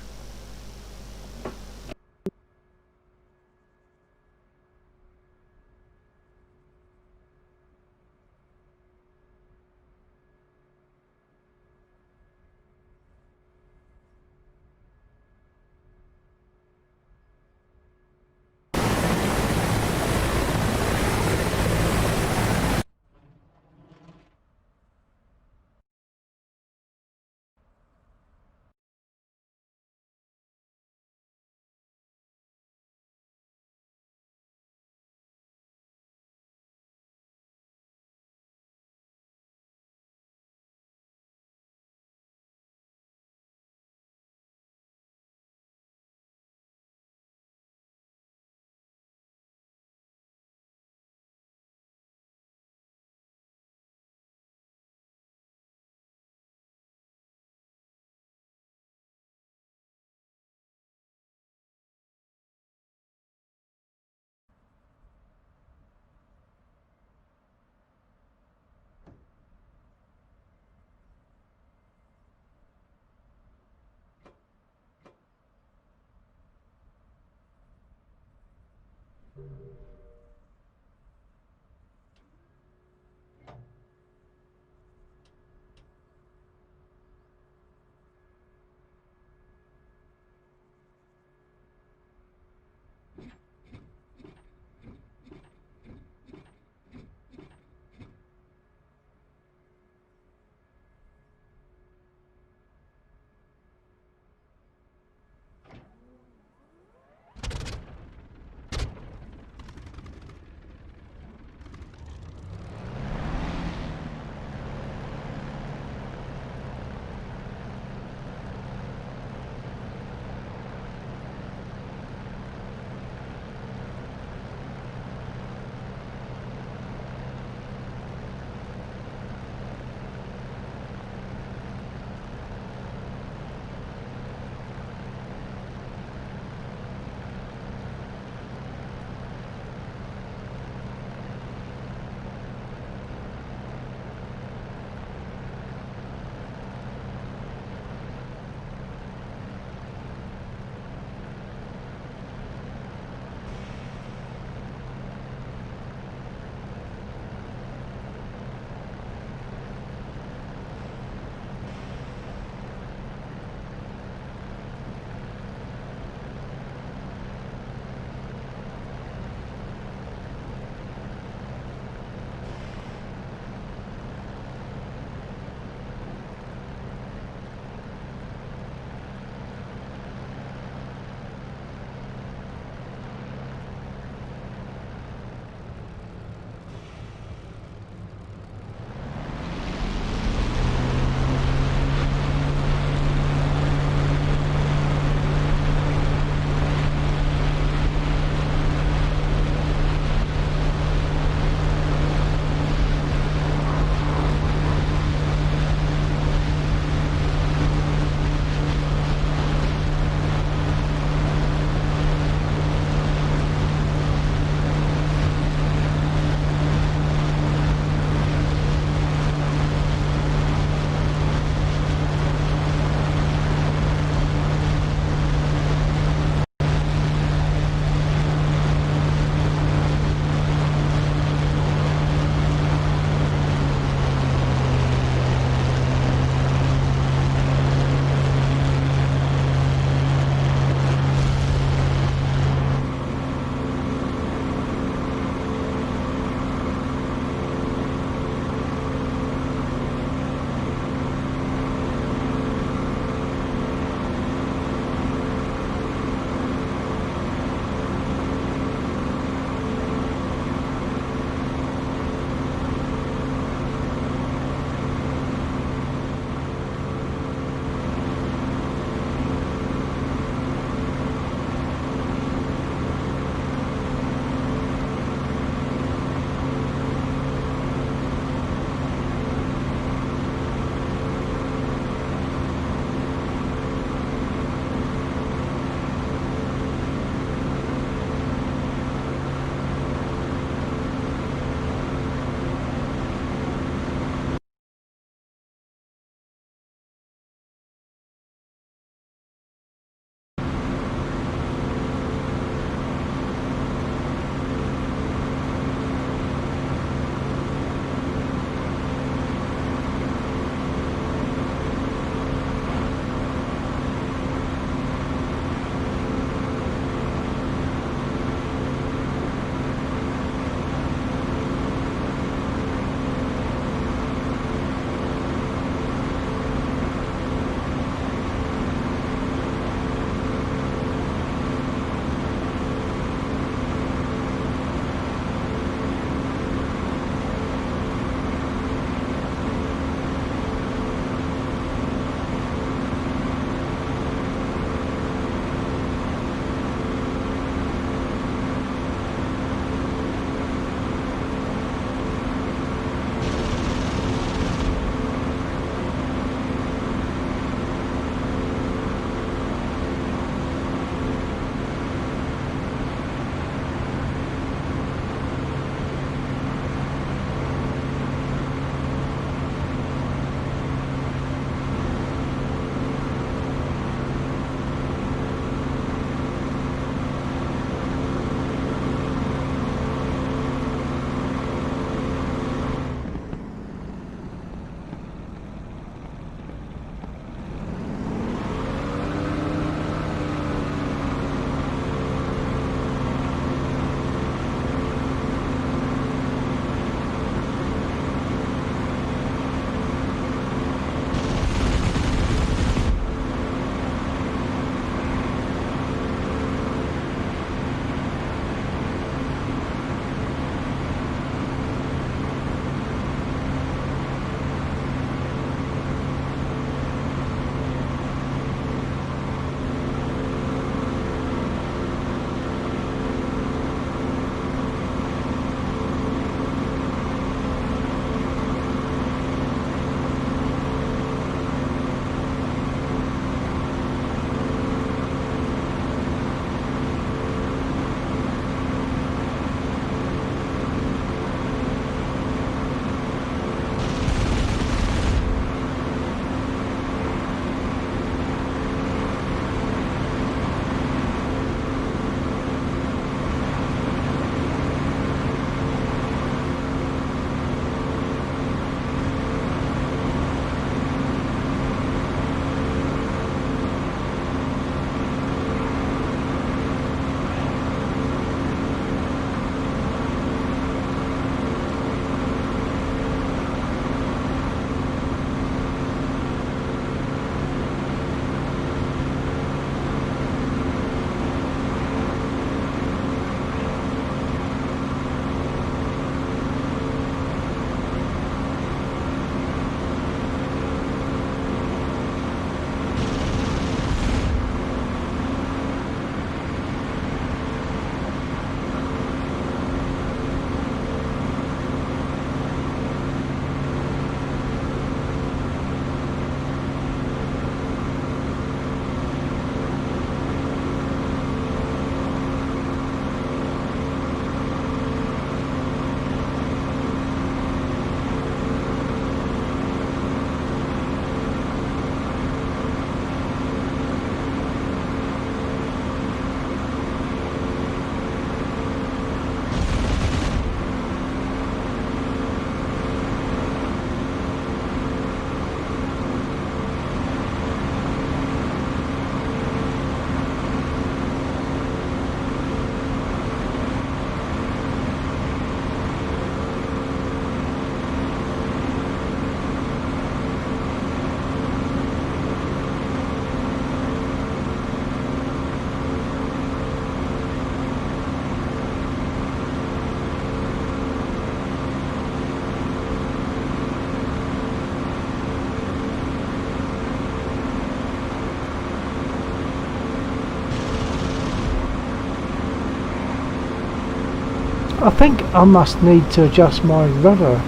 I think I must need to adjust my rudder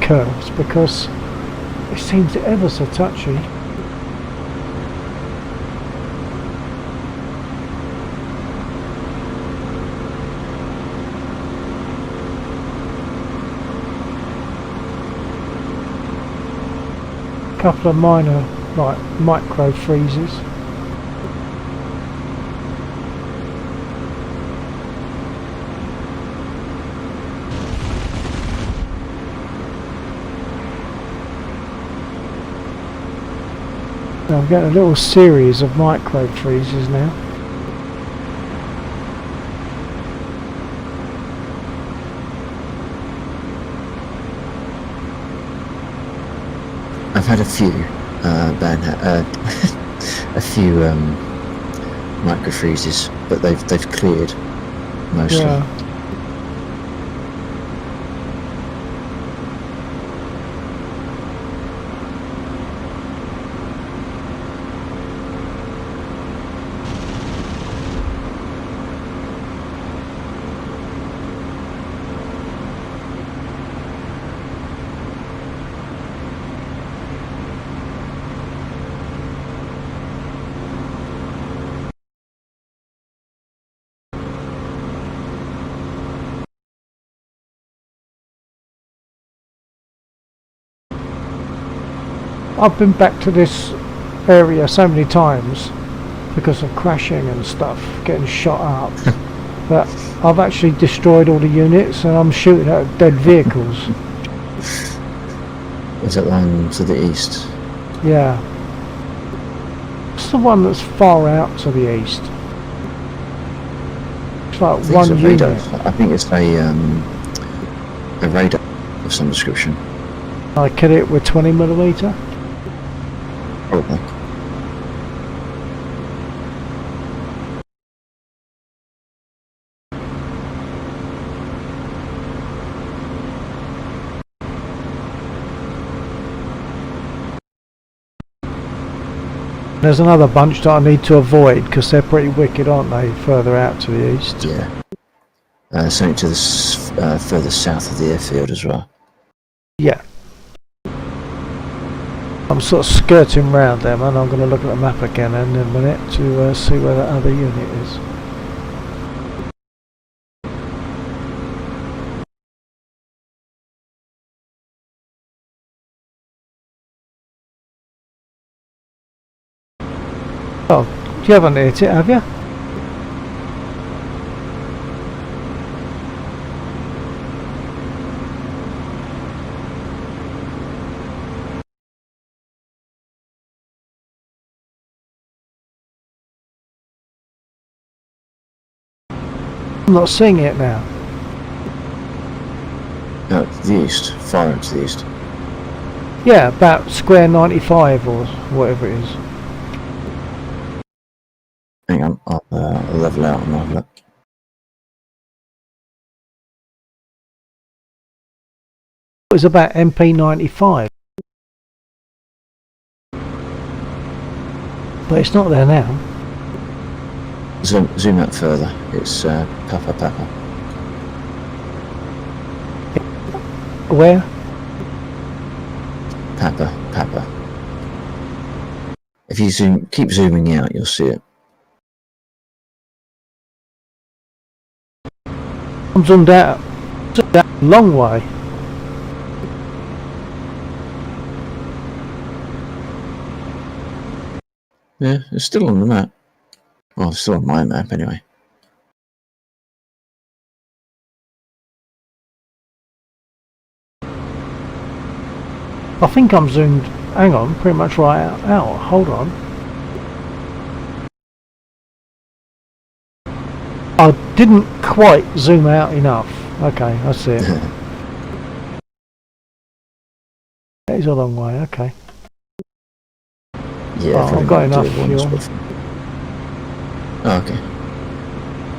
curves because it seems ever so touchy. Couple of minor like micro freezes. I'm getting a little series of micro freezes now. I've had a few a few micro freezes, but they've cleared mostly. Yeah. I've been back to this area so many times because of crashing and stuff, getting shot up, that I've actually destroyed all the units and I'm shooting at dead vehicles. Is that the one to the east? Yeah. It's the one that's far out to the east. It's like I think one it's a radar. unit. I think it's a radar of some description. I kill it with 20mm. Probably. There's another bunch that I need to avoid because they're pretty wicked, aren't they, further out to the east? Yeah. Something to the further south of the airfield as well. Yeah. I'm sort of skirting round them and I'm going to look at the map again in a minute to see where that other unit is. Oh, you haven't hit it, have you? I'm not seeing it now. No, to the east. Far out to the east. Yeah, about square 95 or whatever it is. Hang on, I'll level out and have a look. It was about MP95. But it's not there now. Zoom out further. It's Papa. Where? Papa. If you keep zooming out, you'll see it. I'm zoomed out a long way. Yeah, it's still on the map. Well, it's still on my map anyway. I think I'm zoomed, hang on, pretty much right out. Hold on. I didn't quite zoom out enough. Okay, I see it. That is a long way, okay. Yeah, Oh, I've got enough fuel. Oh, okay.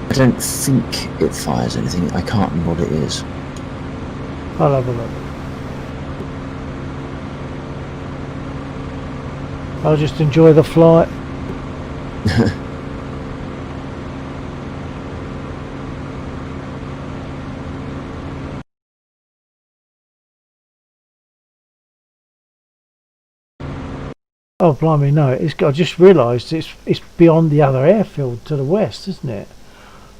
I don't think it fires anything. I can't remember what it is. I'll have a look. I'll just enjoy the flight. Oh, blimey, no. I just realised it's beyond the other airfield to the west, isn't it?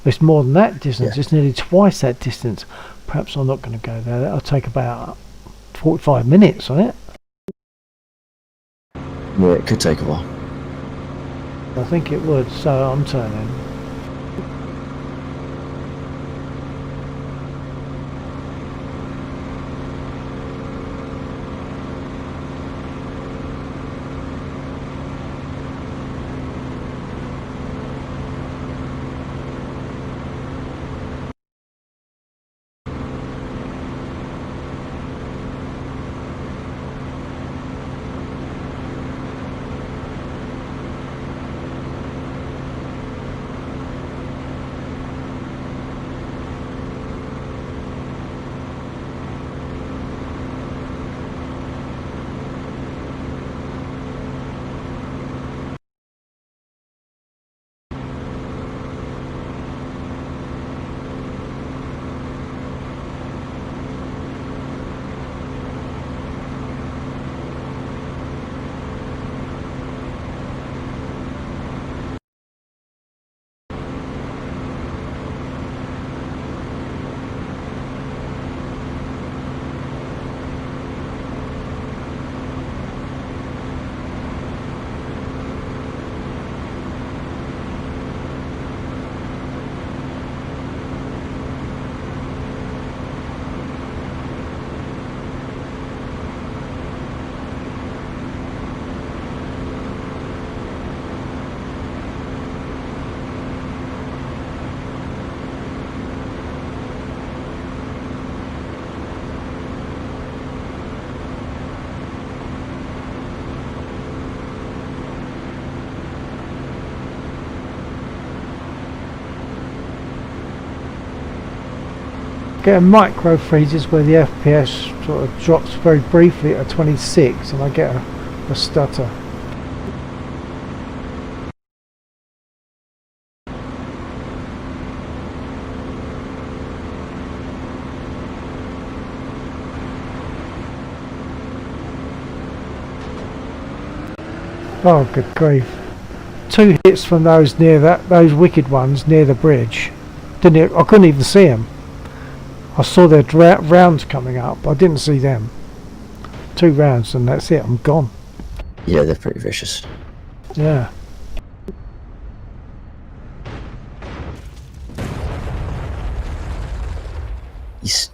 It's more than that distance. Yeah. It's nearly twice that distance. Perhaps I'm not going to go there. That'll take about 45 minutes on it. Yeah, it could take a while. I think it would, so I'm turning. Get a micro freezes where the FPS sort of drops very briefly at 26 and I get a stutter. Oh, good grief. 2 hits from those those wicked ones near the bridge. I couldn't even see them. I saw their rounds coming up, but I didn't see them. 2 rounds and that's it, I'm gone. Yeah, they're pretty vicious. Yeah. He's...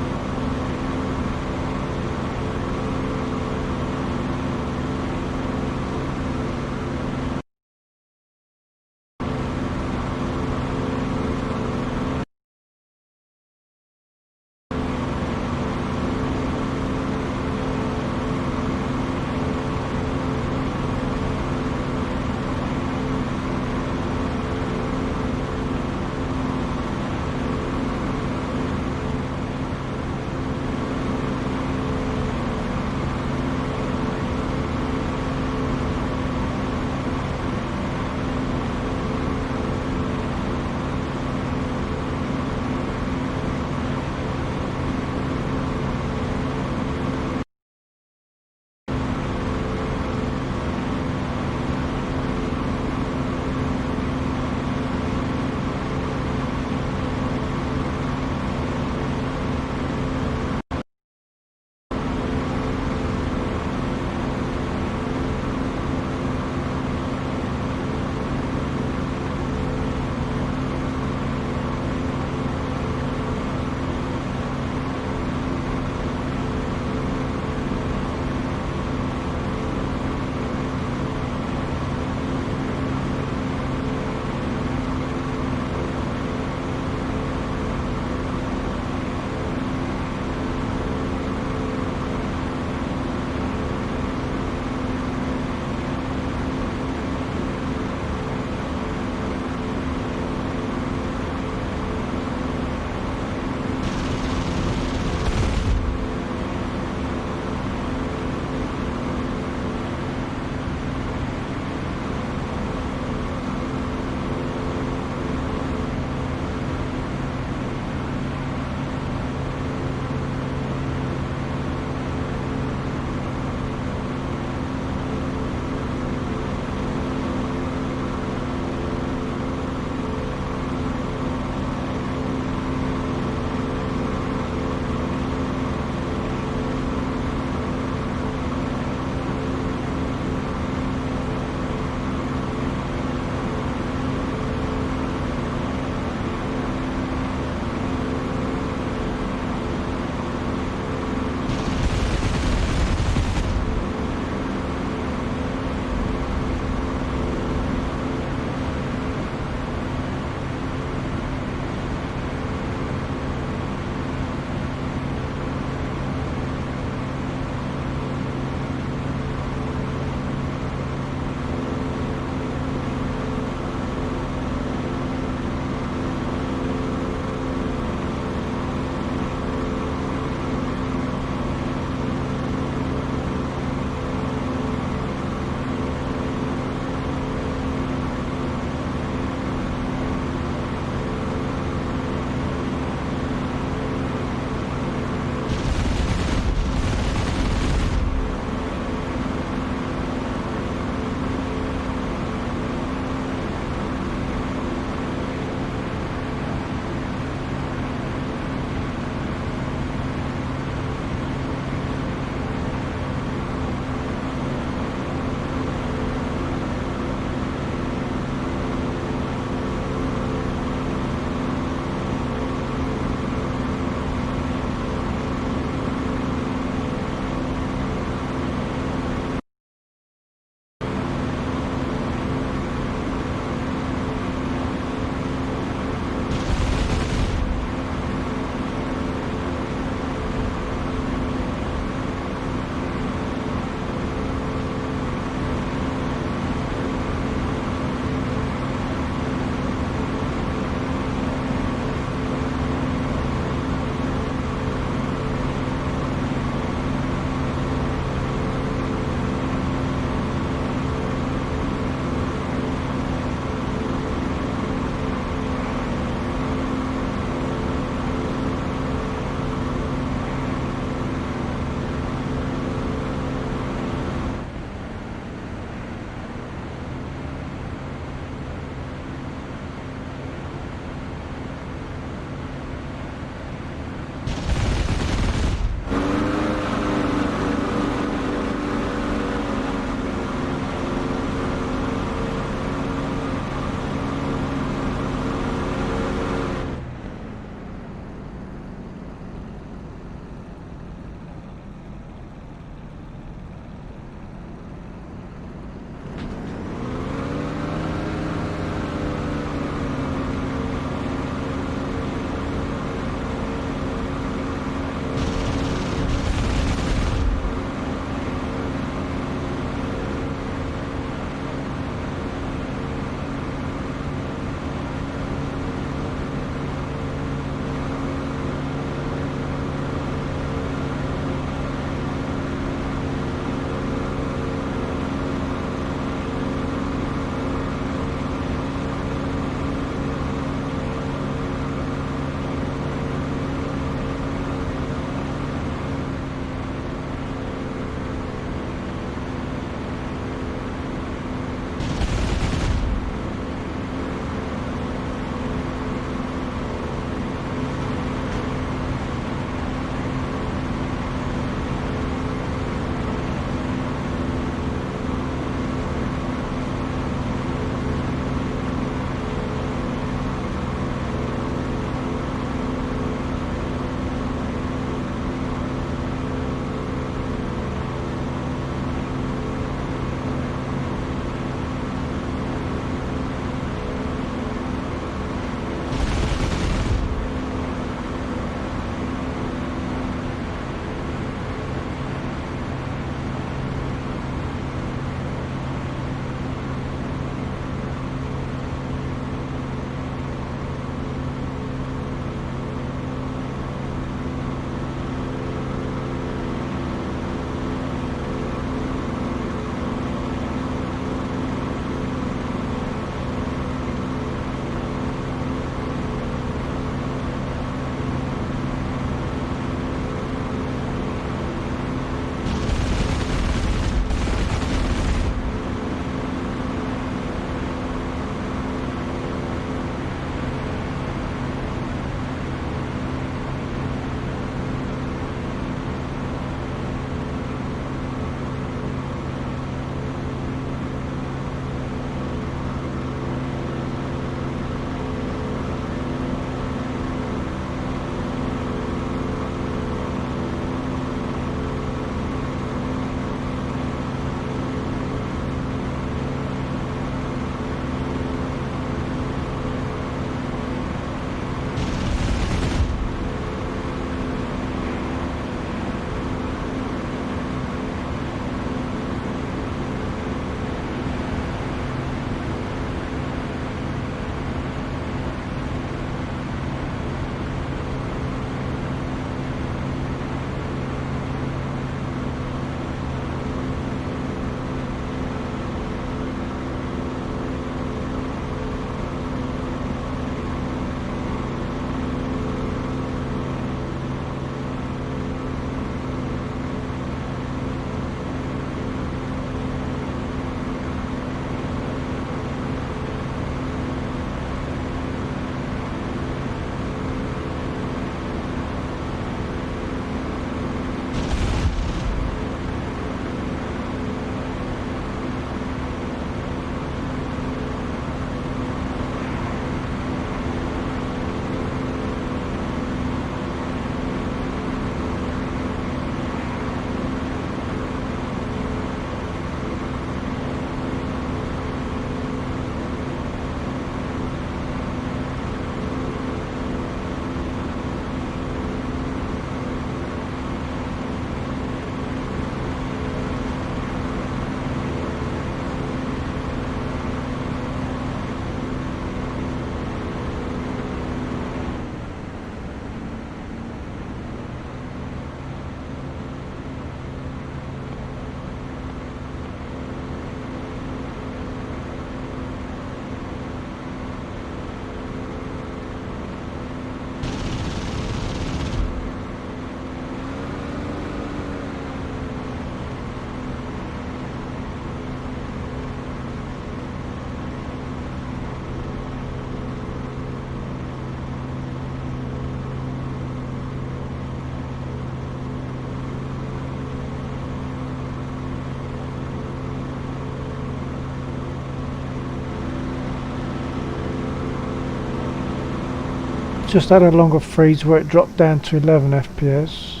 just had a longer freeze where it dropped down to 11 FPS.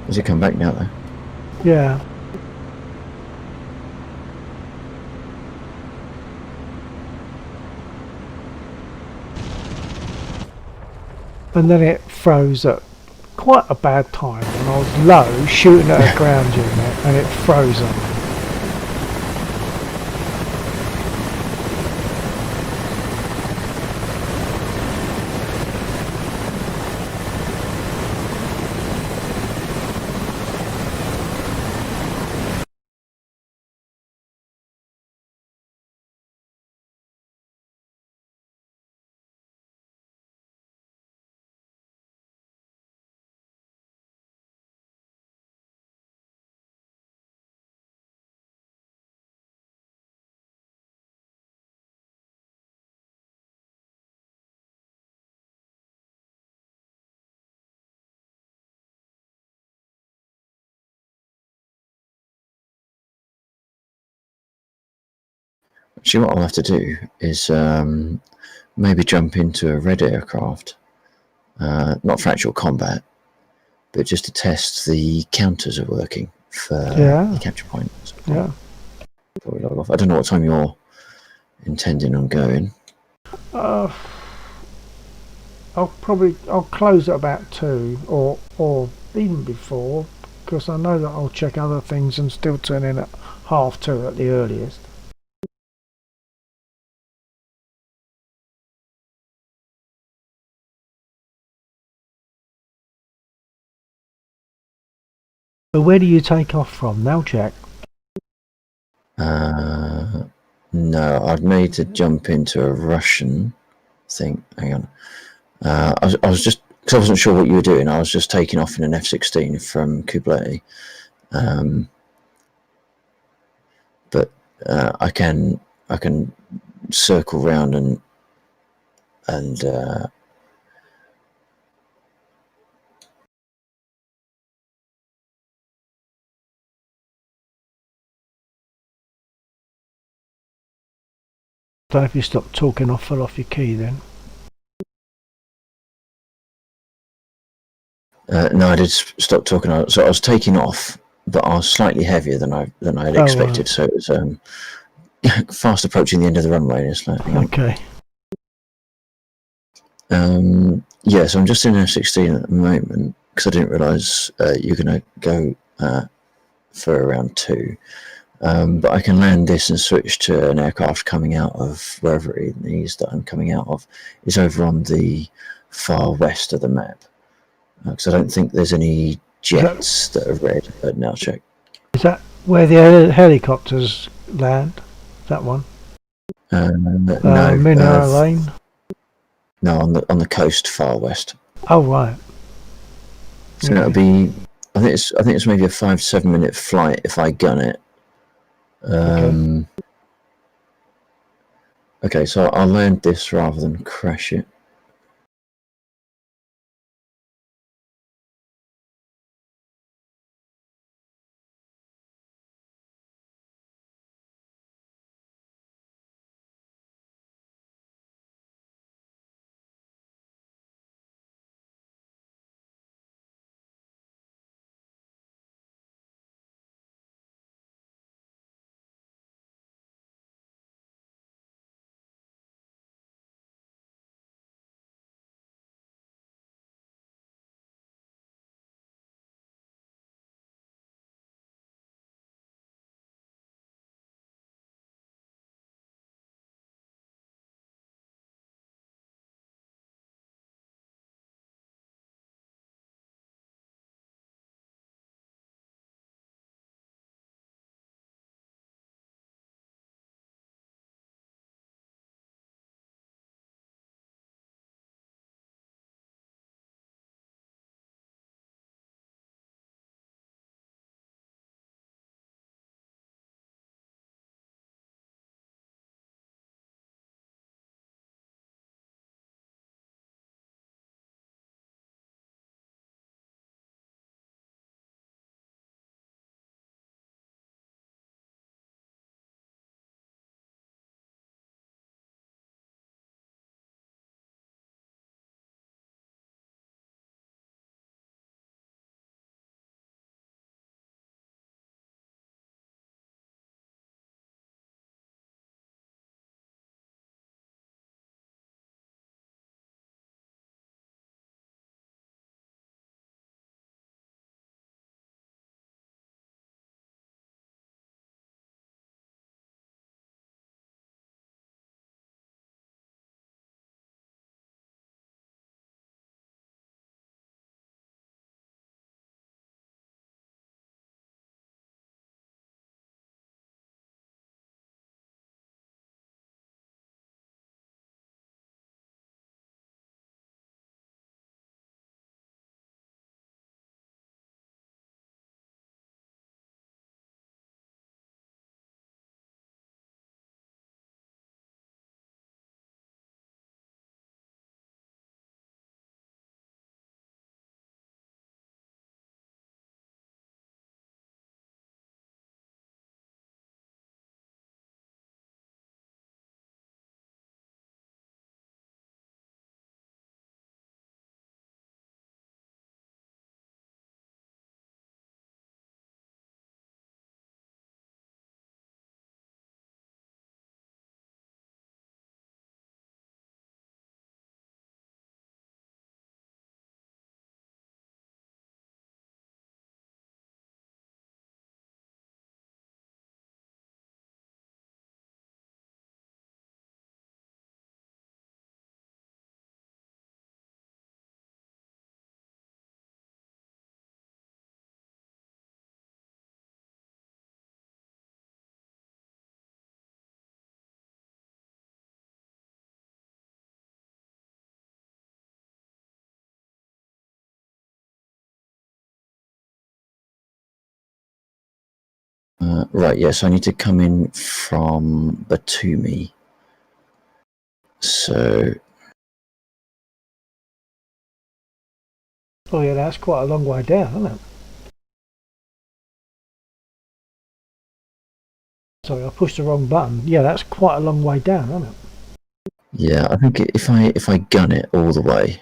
Has it come back now though? Yeah. And then it froze at quite a bad time when I was low shooting at a ground unit and it froze on me. Actually, what I'll have to do is maybe jump into a red aircraft, not for actual combat, but just to test the counters are working for the capture points. Yeah. Before we log off. I don't know what time you're intending on going. I'll close at about 2 or even before, because I know that I'll check other things and still turn in at 1:30 at the earliest. So where do you take off from? Now check. No, I'd made to jump into a Russian thing. Hang on. I was just, because I wasn't sure what you were doing, I was just taking off in an F-16 from Kublai. But I can circle round and Don't know if you stopped talking or fell off your key then. no, I did stop talking. So I was taking off, but I was slightly heavier than I had expected. Right. So it was fast approaching the end of the runway. And it's like, hang on. Okay. Yeah, so I'm just in F-16 at the moment because I didn't realise you're going to go for around 2. But I can land this and switch to an aircraft coming out of wherever it is that I'm coming out of. It's over on the far west of the map because I don't think there's any jets that are red at now check. Is that where the helicopters land? That one? No, Minar Lane? no, on the coast far west. Oh right. So that'll be. I think it's maybe a 5 to 7 minute flight if I gun it. Okay, so I'll land this rather than crash it. Right, yes, I need to come in from Batumi. So, Oh yeah, that's quite a long way down, isn't it? Sorry, I pushed the wrong button. Yeah, that's quite a long way down, isn't it? yeah, I think if I gun it all the way,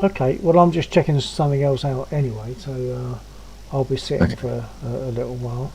Okay, well I'm just checking something else out anyway, so I'll be sitting okay. for a little while.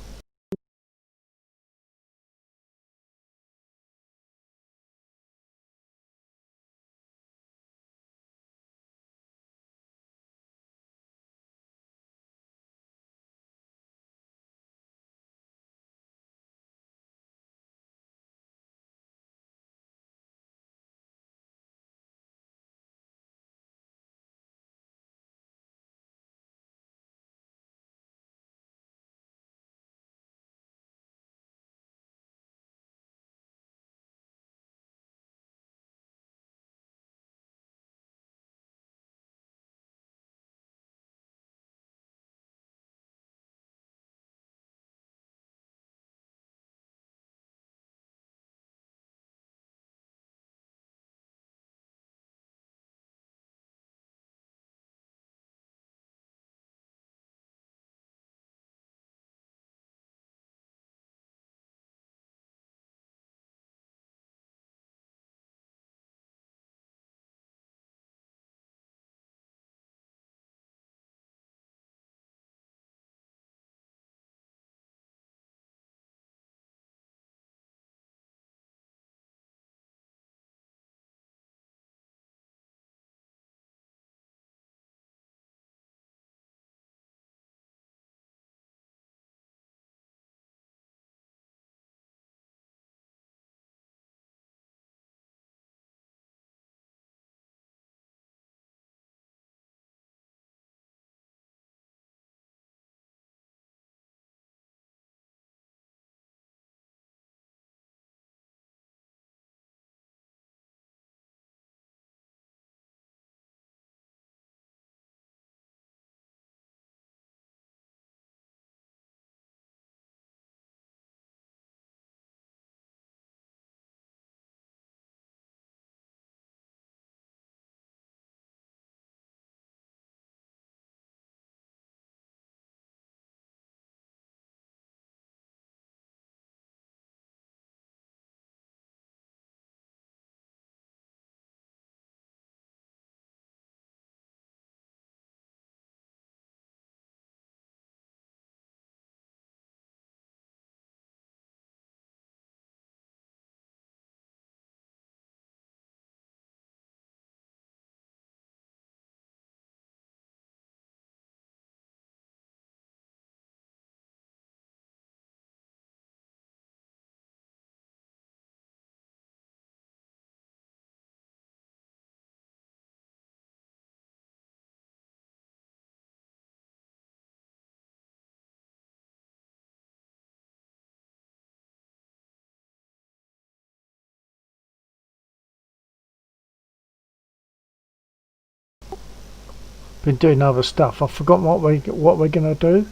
Been doing other stuff. I've forgotten what we're gonna do.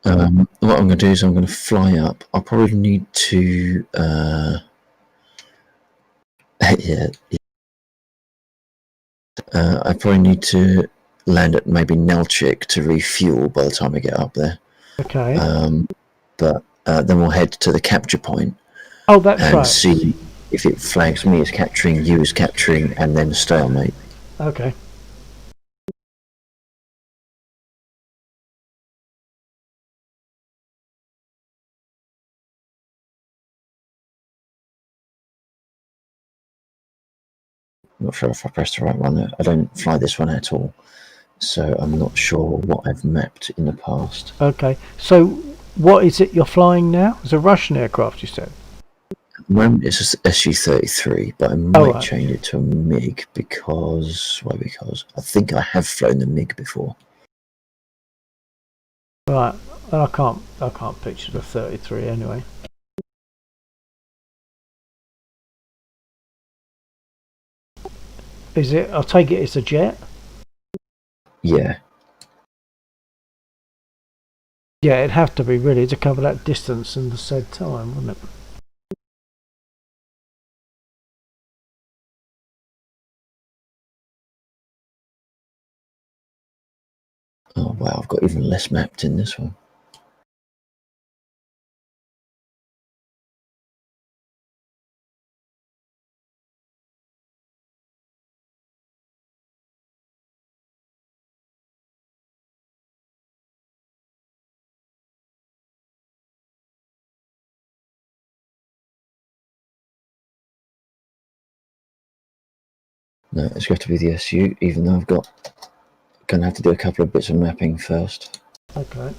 What I'm going to do is I'm going to fly up. I'll probably need to, yeah, I probably need to land at maybe Nelchik to refuel by the time I get up there. Okay. But then we'll head to the capture point Oh, that's and right. see if it flags me as capturing, you as capturing, and then stalemate. Okay. I'm not sure if I pressed the right one. I don't fly this one at all, so I'm not sure what I've mapped in the past. Okay. So, what is it you're flying now? It's a Russian aircraft, you said. At the moment it's a SU-33, but I might Oh, right. change it to a MiG because I think I have flown the MiG before. Right. I can't picture the 33 anyway. Is it? I'll take it. It's a jet. Yeah, Yeah, it'd have to be really to cover that distance and the said time, wouldn't it? Oh wow, I've got even less mapped in this one. No, it's got to be the SU, even though I've got gonna have to do a couple of bits of mapping first. Okay.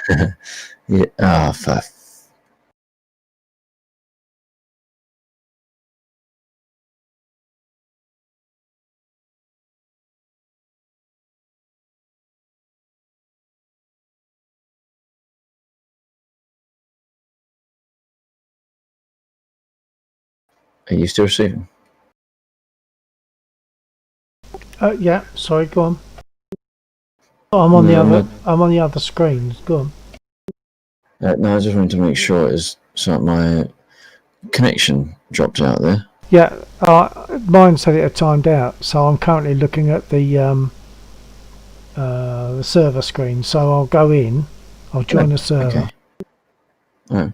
Yeah. Ah, for Are you still receiving? Yeah, sorry, go on. I'm on the No, other. I'm on the other screen. Go on. no, I just wanted to make sure it's so my connection dropped out there. Yeah, mine said it had timed out, so I'm currently looking at the server screen. So I'll go in. I'll join the server. Okay. Oh,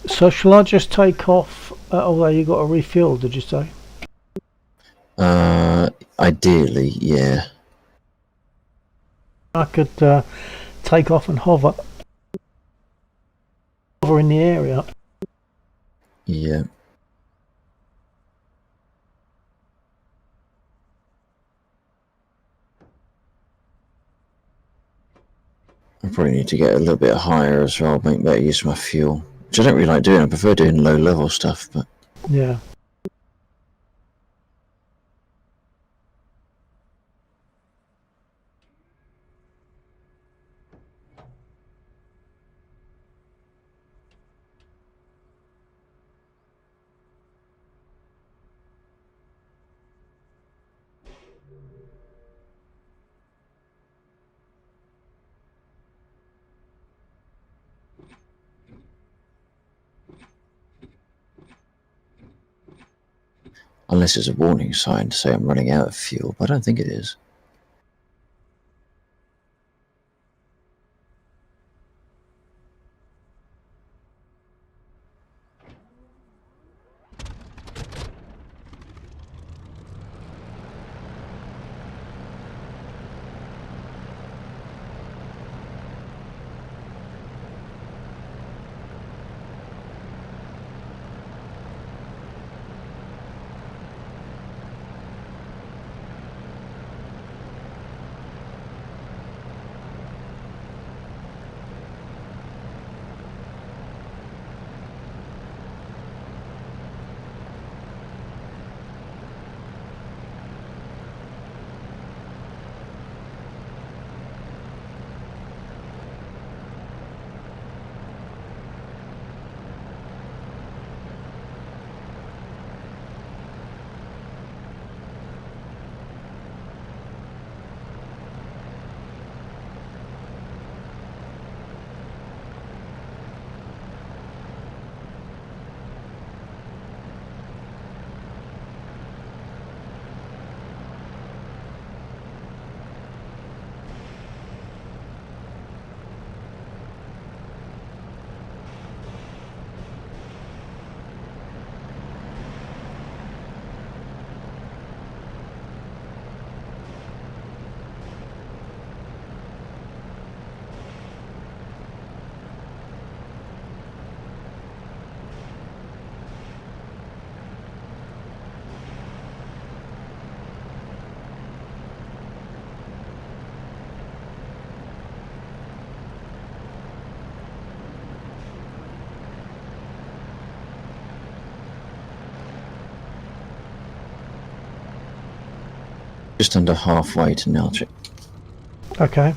So shall I just take off? Although you got a refuel, did you say? ideally, yeah. I could take off and hover in the area. Yeah. I probably need to get a little bit higher as well, make better use of my fuel. Which I don't really like doing. I prefer doing low level stuff, but Yeah. Unless it's a warning sign to say I'm running out of fuel, but I don't think it is. Just under halfway to Nelchik. Okay.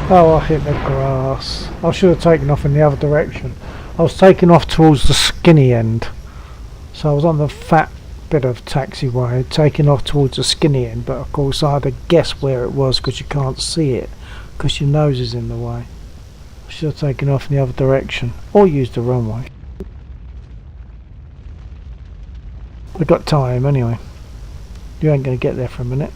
Oh, I hit the grass. I should have taken off in the other direction. I was taking off towards the skinny end. So I was on the fat bit of taxiway, taking off towards the skinny end, but of course I had to guess where it was because you can't see it, because your nose is in the way. I should have taken off in the other direction, or used the runway. We've got time anyway. You ain't going to get there for a minute.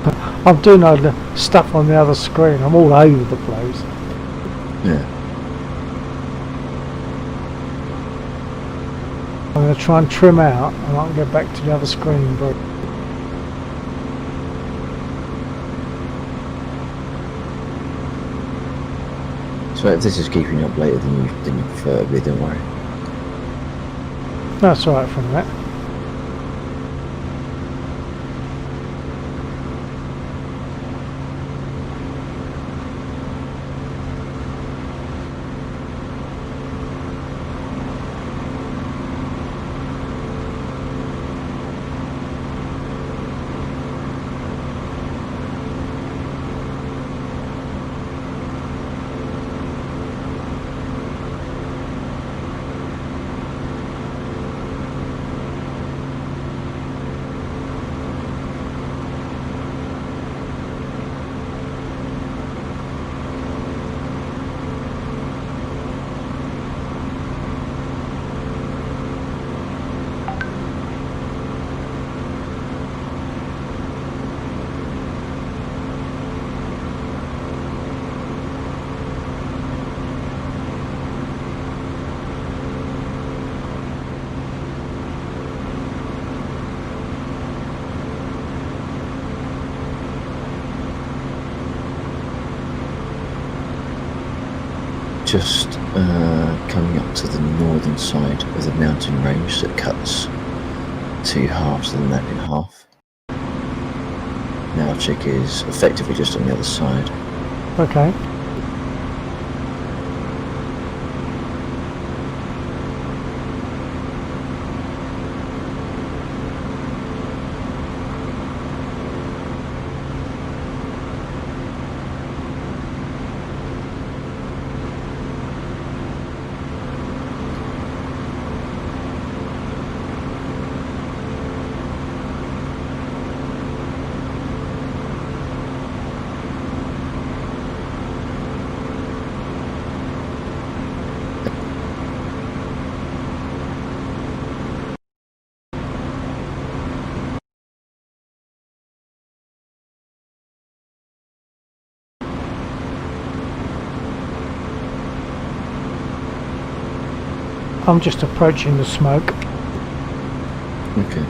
I'm doing all the stuff on the other screen. I'm all over the place. Yeah. I'm going to try and trim out and I can go back to the other screen. But So if this is keeping you up later than you prefer to be, don't worry. that's alright for a minute. Just coming up to the northern side of the mountain range that cuts two halves of the map in half. Nalchik is effectively just on the other side. Okay. I'm just approaching the smoke. Okay.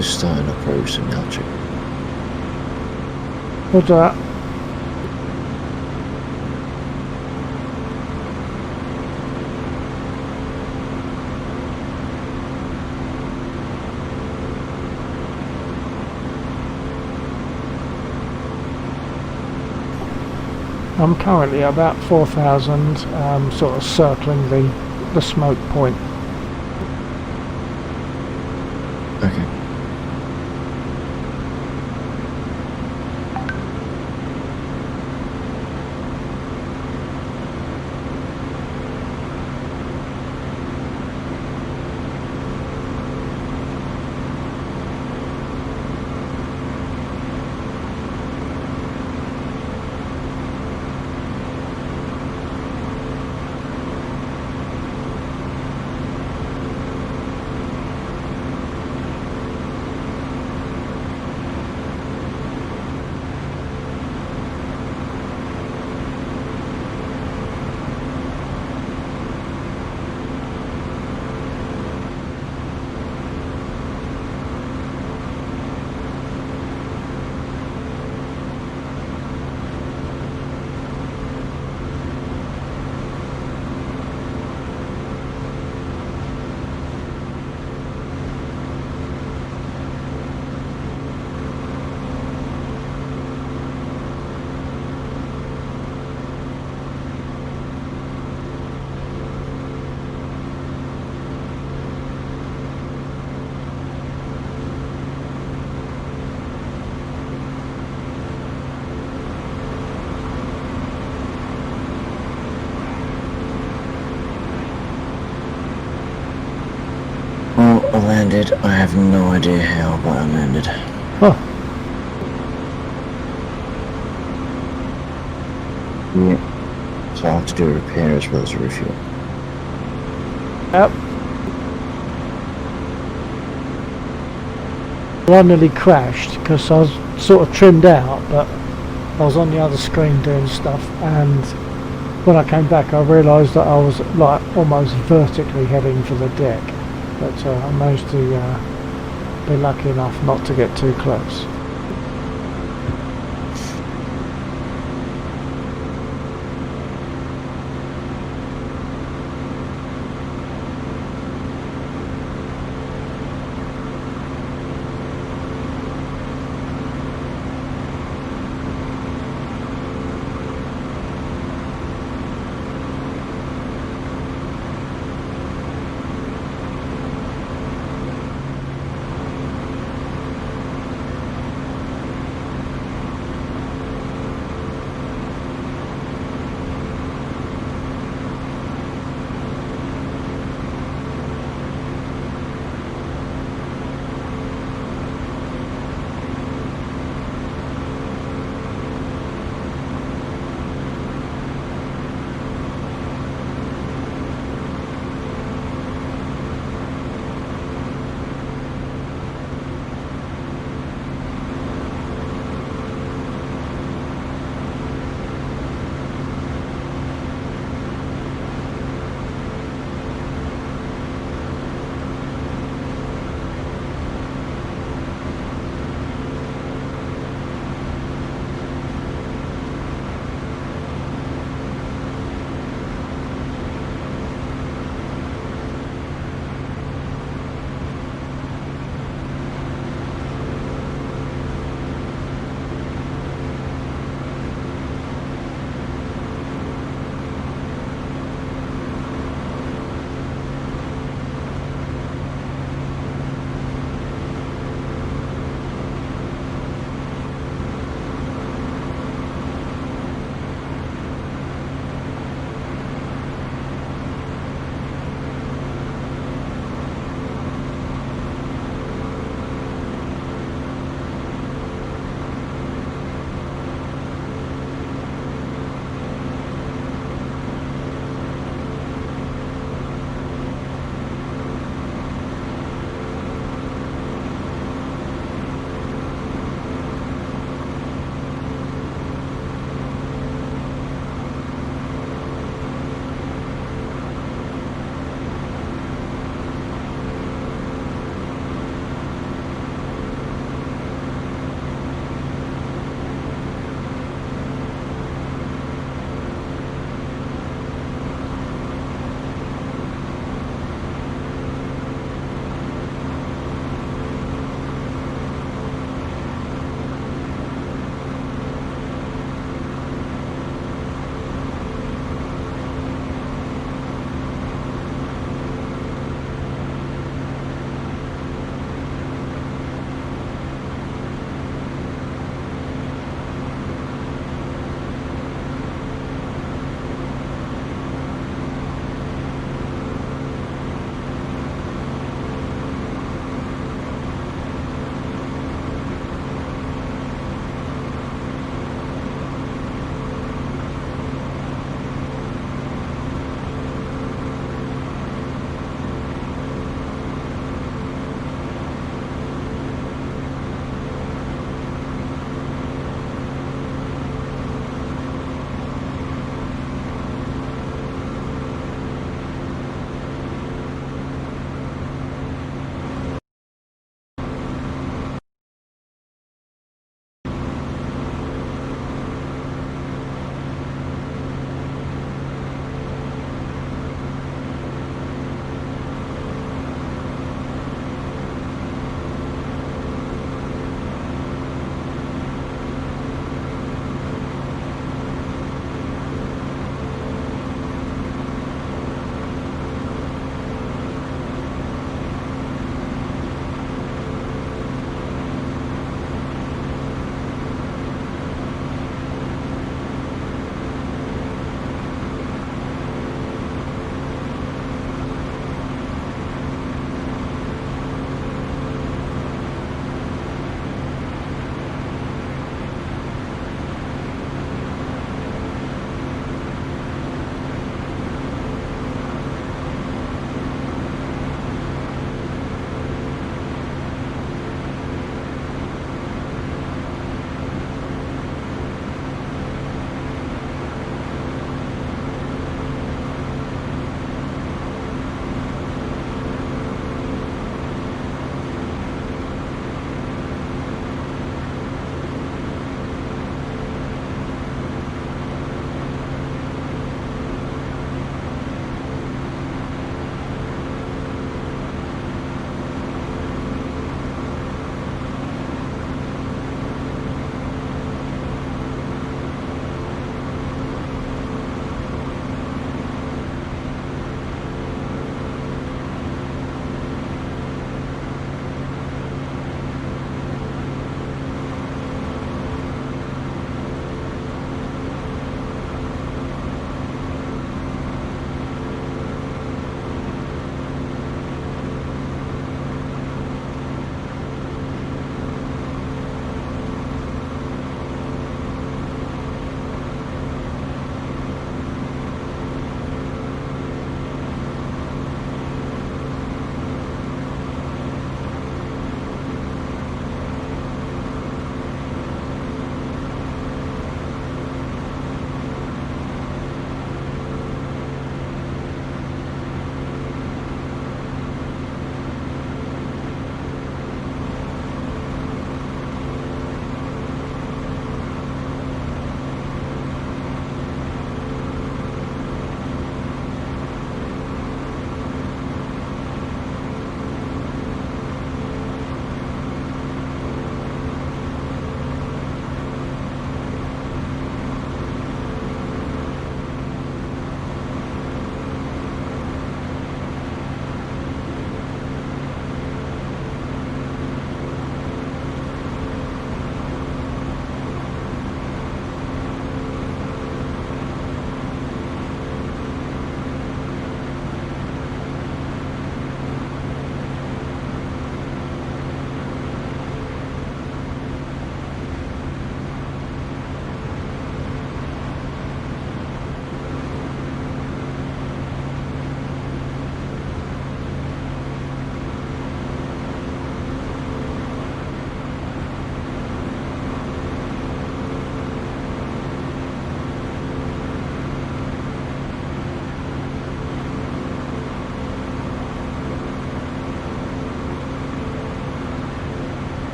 just starting to approach the military. We'll do that. I'm currently at about 4,000, sort of circling the smoke point. Okay. Well, I landed. I have no idea how, but I landed. Huh. Yeah. So I have to do a repair as well as a refuel. Yep. Well, I nearly crashed because I was sort of trimmed out, but I was on the other screen doing stuff, and when I came back I realised that I was like almost vertically heading for the deck, but I managed to be lucky enough not to get too close.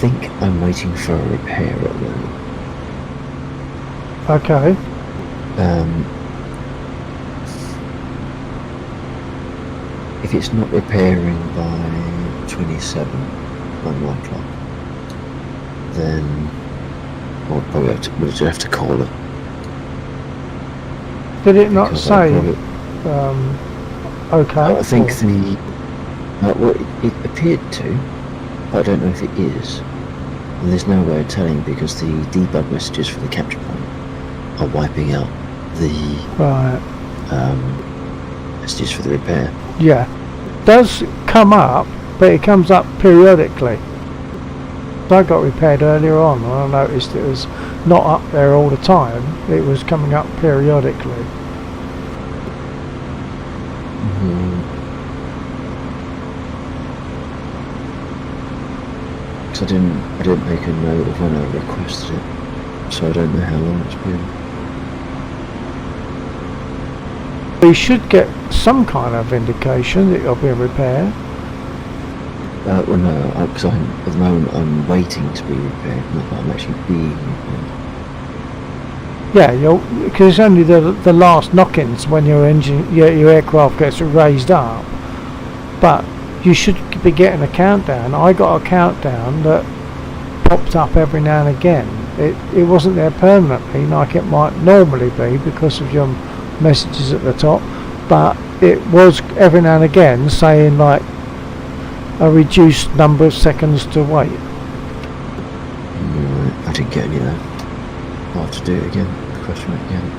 think I'm waiting for a repair at the moment. Okay. If it's not repairing by 27 on 1 o'clock, then we'll probably have to call it. Did it not because say? Okay. I think or- the well, it appeared to, but I don't know if it is. And there's no way of telling because the debug messages for the capture point are wiping out the Right. messages for the repair. Yeah. Does come up, but it comes up periodically. I got repaired earlier on and I noticed it was not up there all the time. It was coming up periodically. Because I didn't make a note of when I requested it, so I don't know how long it's been. We should get some kind of indication that you're being repaired. Well, no, because at the moment I'm waiting to be repaired, not that I'm actually being repaired. Yeah, because it's only the last knock-ins when your aircraft gets raised up. But you should be getting a countdown. I got a countdown that popped up every now and again. It wasn't there permanently like it might normally be because of your messages at the top, but it was every now and again saying like a reduced number of seconds to wait. Right, I didn't get any of that. I'll have to do it again. Question it again.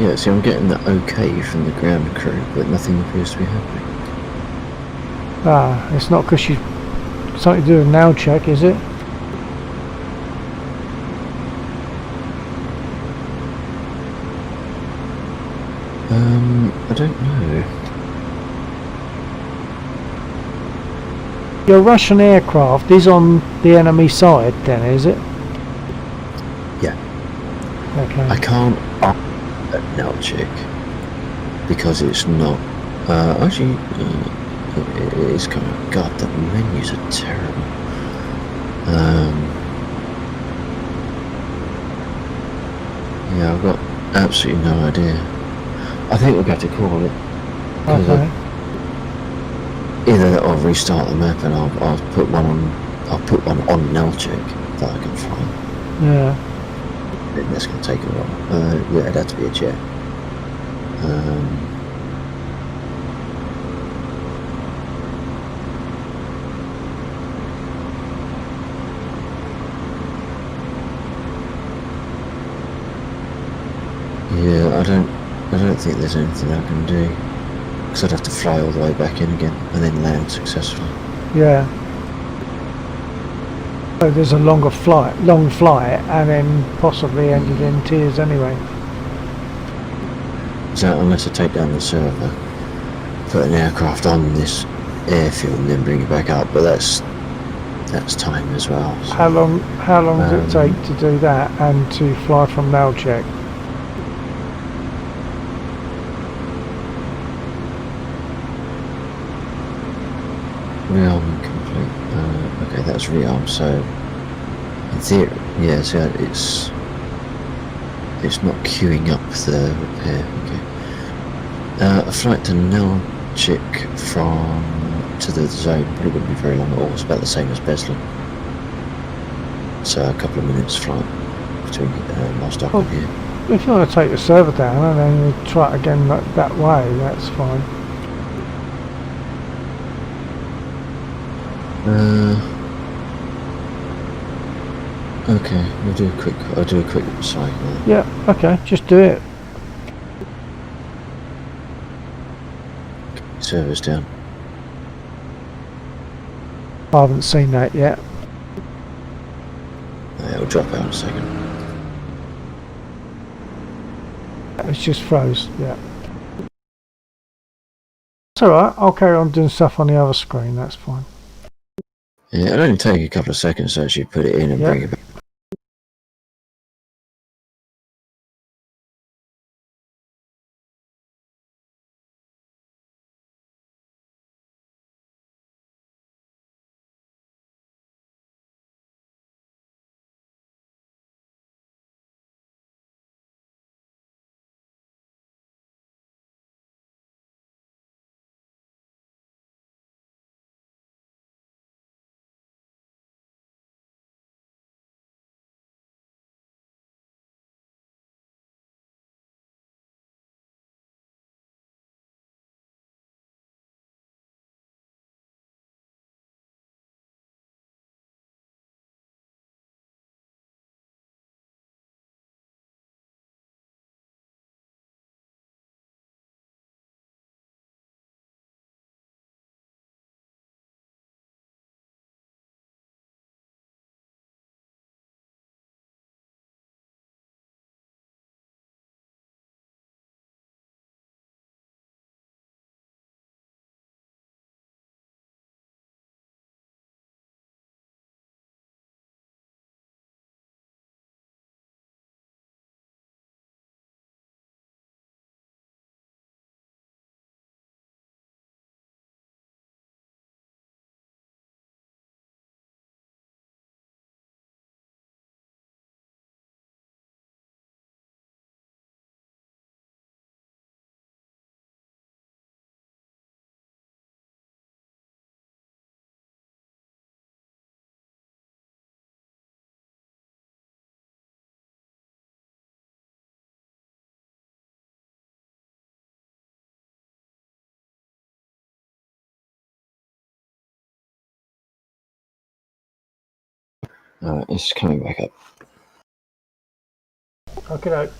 Yeah, see, I'm getting the okay from the ground crew, but nothing appears to be happening. It's not because you something to do with now check, is it? I don't know. Your Russian aircraft is on the enemy side then, is it? Yeah. Okay. I can't up at Nalchik because it's not. Actually, it is kind of. God, the menus are terrible. Yeah, I've got absolutely no idea. I think we'll have to call it. 'Cause Okay. Either I'll restart the map and I'll put one on. I'll put one on Nalchik that I can fly. Yeah. And that's going to take a while. Yeah, it'd have to be a jet. Yeah, I don't think there's anything I can do because I'd have to fly all the way back in again and then land successfully. Yeah. So there's a long flight, and then possibly ended in tears anyway. So unless I take down the server, put an aircraft on this airfield and then bring it back up, but that's time as well. So. How long does it take to do that and to fly from Nalchik? Rearming complete. Okay, that's rearm. So in theory, yeah. So it's not queuing up the repair. Okay. A flight to Nalchik to the zone probably wouldn't be very long at all. It's about the same as Beslan. So a couple of minutes flight between Moscow and here. If you want to take the server down and then you try it again that way, that's fine. Okay, I'll do a quick cycle. Yeah, okay, just do it. Server's down. I haven't seen that yet. It'll drop out in a second. It's just froze, yeah. It's alright, I'll carry on doing stuff on the other screen, that's fine. Yeah, it'll only take a couple of seconds to actually put it in and Yeah. bring it back. It's coming back up. Okay.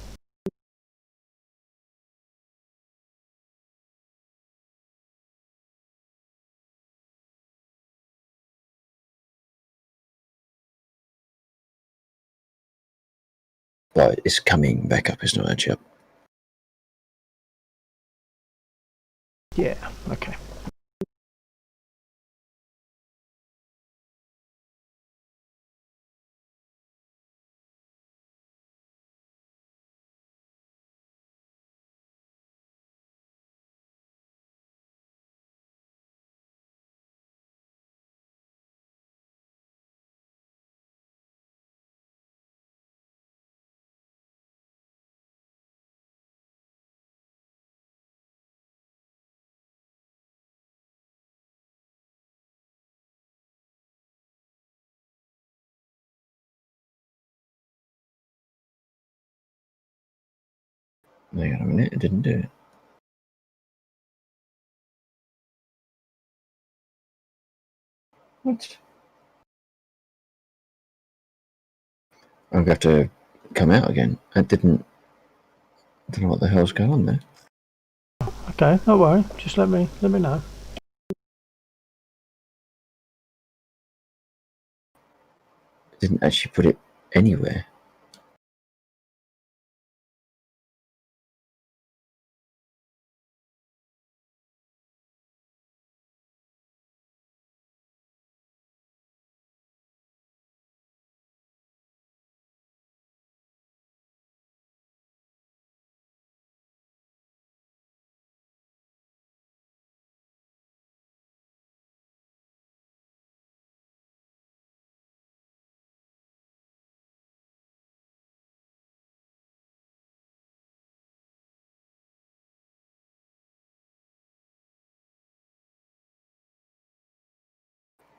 But it's coming back up, it's not actually up. Yeah. Okay. Hang on a minute, it didn't do it. What? I'm going to have to come out again. I don't know what the hell's going on there. Okay. Don't worry. Just let me know. It didn't actually put it anywhere.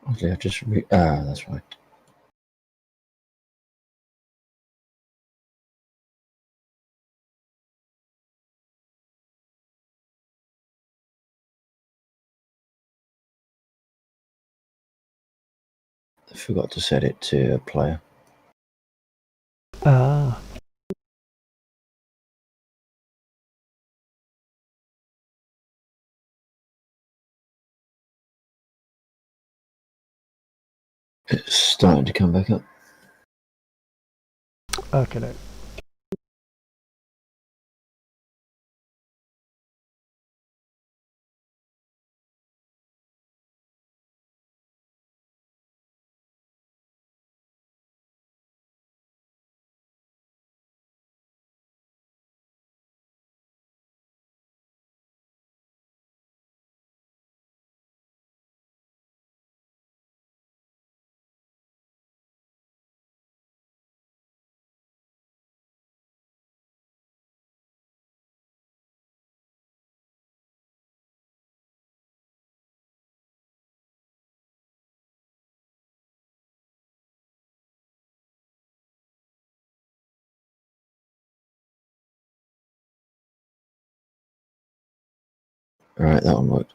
Honestly, that's right. I forgot to set it to a player. Ah. It's starting to come back up. Okay. Alright, that one worked.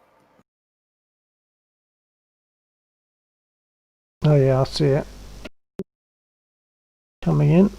Oh yeah, I see it. Coming in.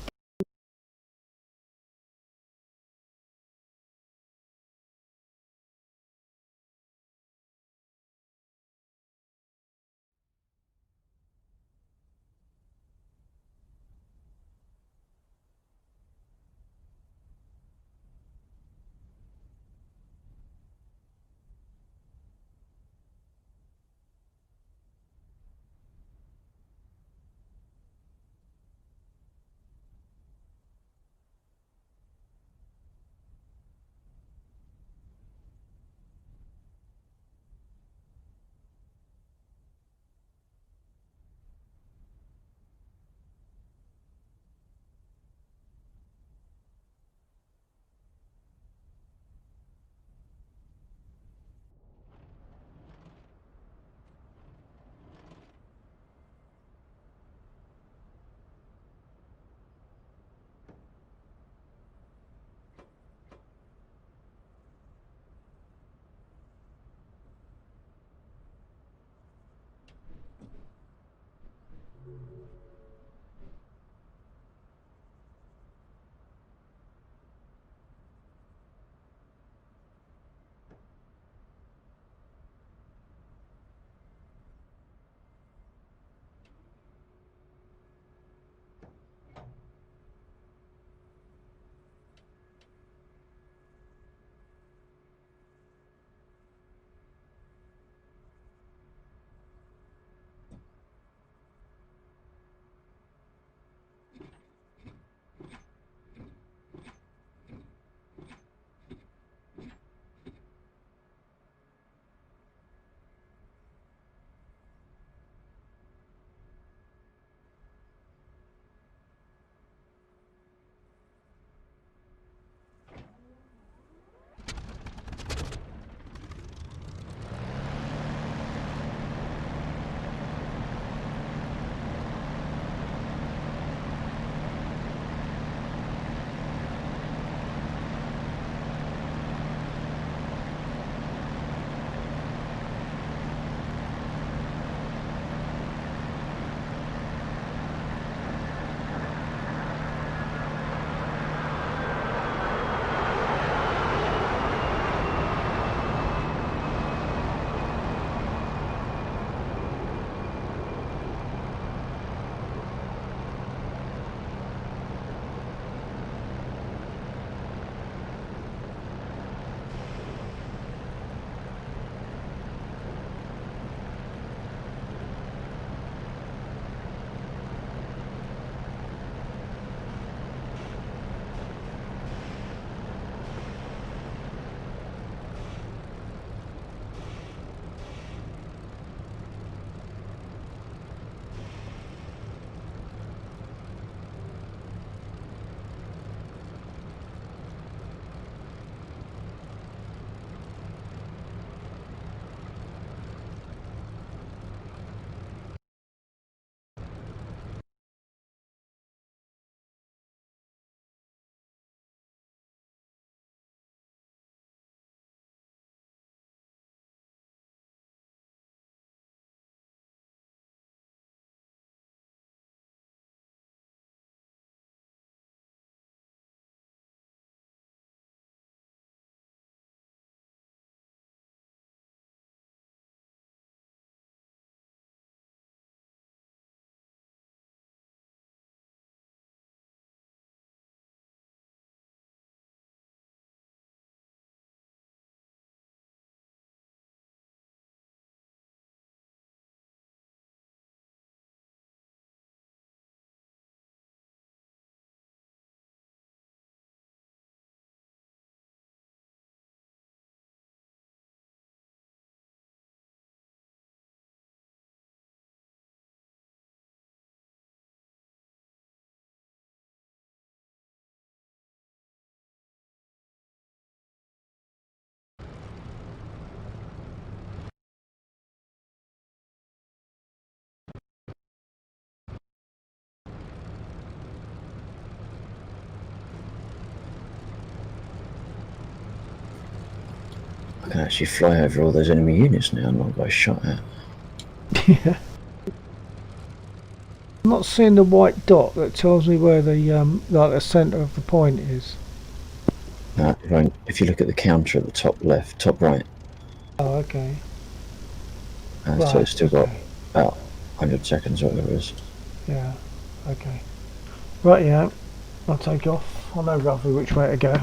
can actually fly over all those enemy units now and not get shot at. Yeah. I'm not seeing the white dot that tells me where the like the centre of the point is. If you look at the counter at the top left, top right, Oh, okay. so Right, it's still got okay. about 100 seconds or whatever it is. Yeah. Okay. Right, yeah. I'll take off. I know roughly which way to go.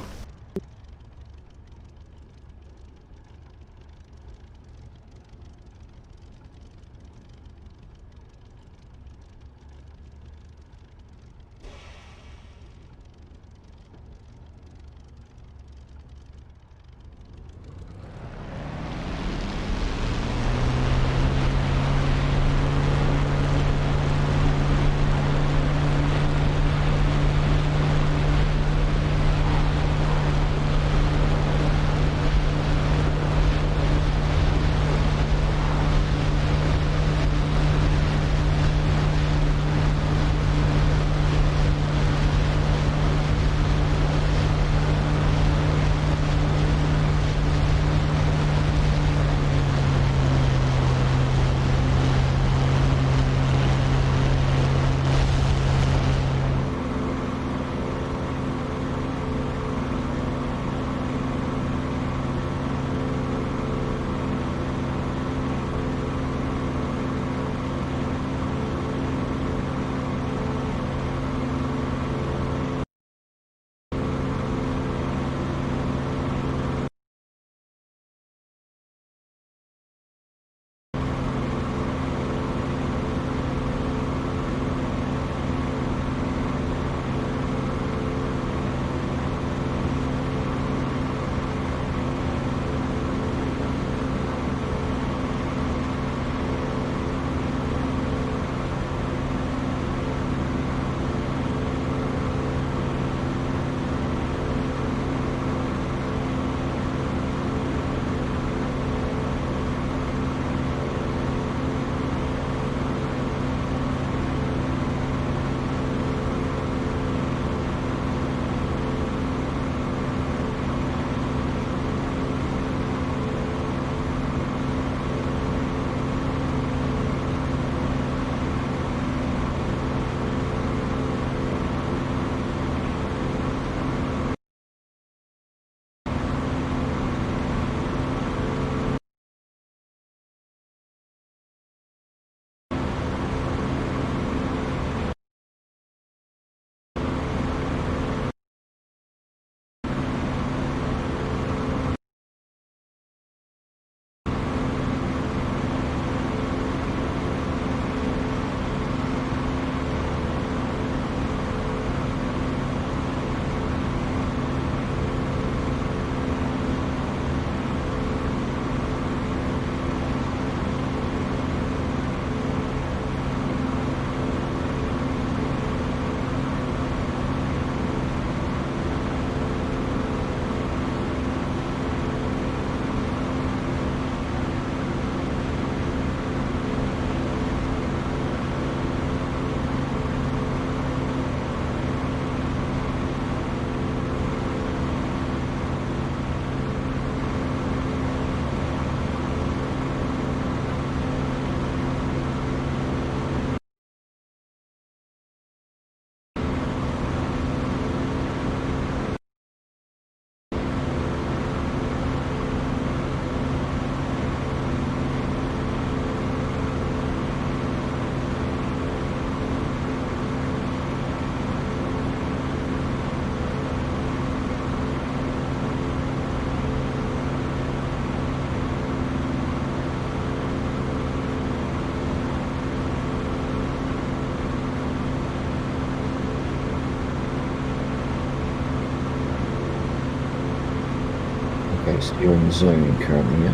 Okay, so you're in the zone currently, yeah?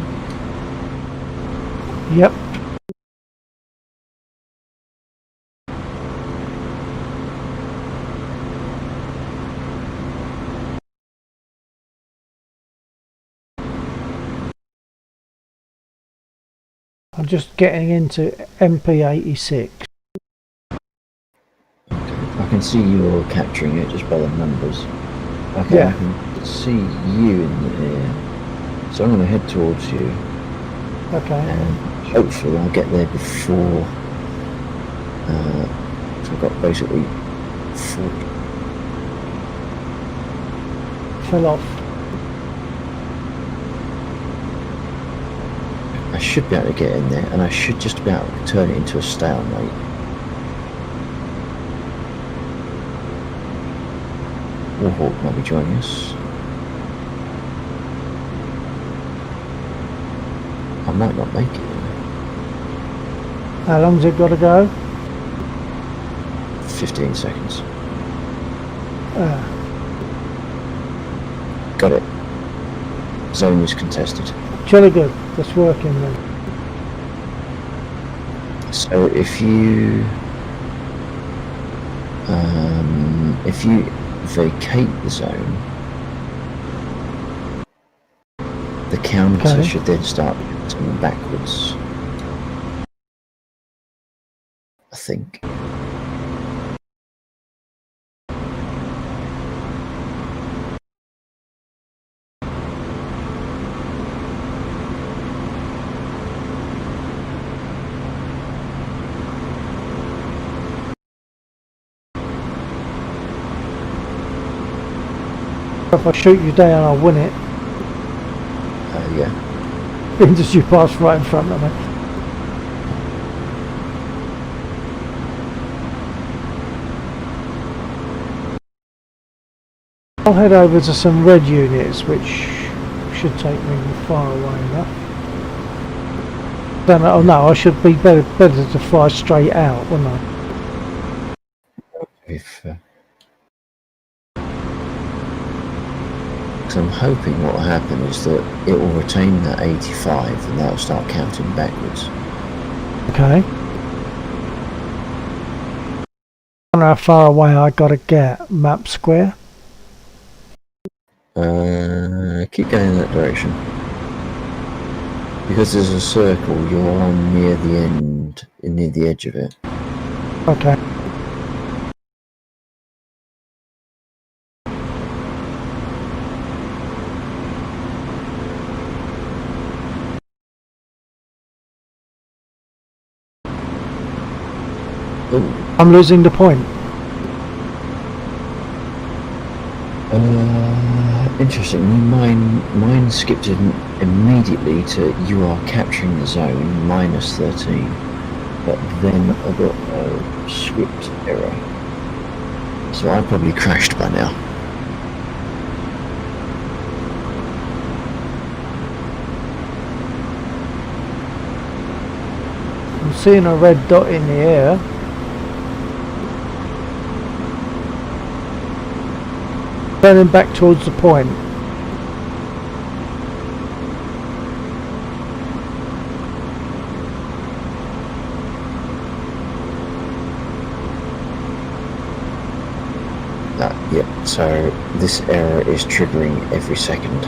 Yep. I'm just getting into MP86. I can see you're capturing it just by the numbers. Okay, Yeah. I can see you in the air. So I'm going to head towards you, Okay. and hopefully I'll get there before. So I've got basically 40. Fell off. I should be able to get in there, and I should just about turn it into a stalemate. Warhawk might be joining us. I might not make it. How long's it got to go? 15 seconds. Ah, Got it. Zone is contested. jolly good. That's working then. So if you vacate the zone, the counter Okay. should then start counting backwards. I think. If I shoot you down, I'll win it. Yeah. As you pass right in front of me. I'll head over to some red units, which should take me far away enough. Then, oh no, I should be better to fly straight out, wouldn't I? If because I'm hoping what will happen is that it will retain that 85 and that'll start counting backwards. Okay. I don't know how far away I gotta get. Map square. Keep going in that direction. Because there's a circle, you're on near the end, near the edge of it. Okay. Oh, I'm losing the point. interesting. Mine skipped in immediately to you are capturing the zone minus 13, but then I got a script error. So I probably crashed by now. I'm seeing a red dot in the air. Turning back towards the point. Yep, so this error is triggering every second.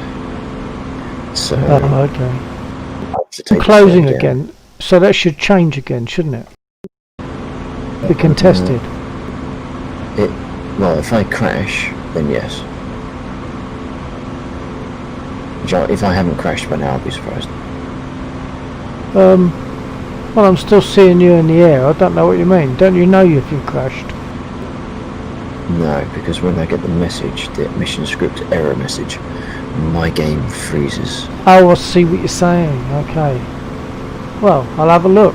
So Oh, okay. I have to I'm take the closing zone down. again. So that should change again, shouldn't it? Be contested. Well, if I crash, then yes. If I haven't crashed by now, I'll be surprised. Well, I'm still seeing you in the air. I don't know what you mean. Don't you know if you crashed? No, because when I get the message, the mission script error message, my game freezes. Oh, I see what you're saying. Okay. Well, I'll have a look.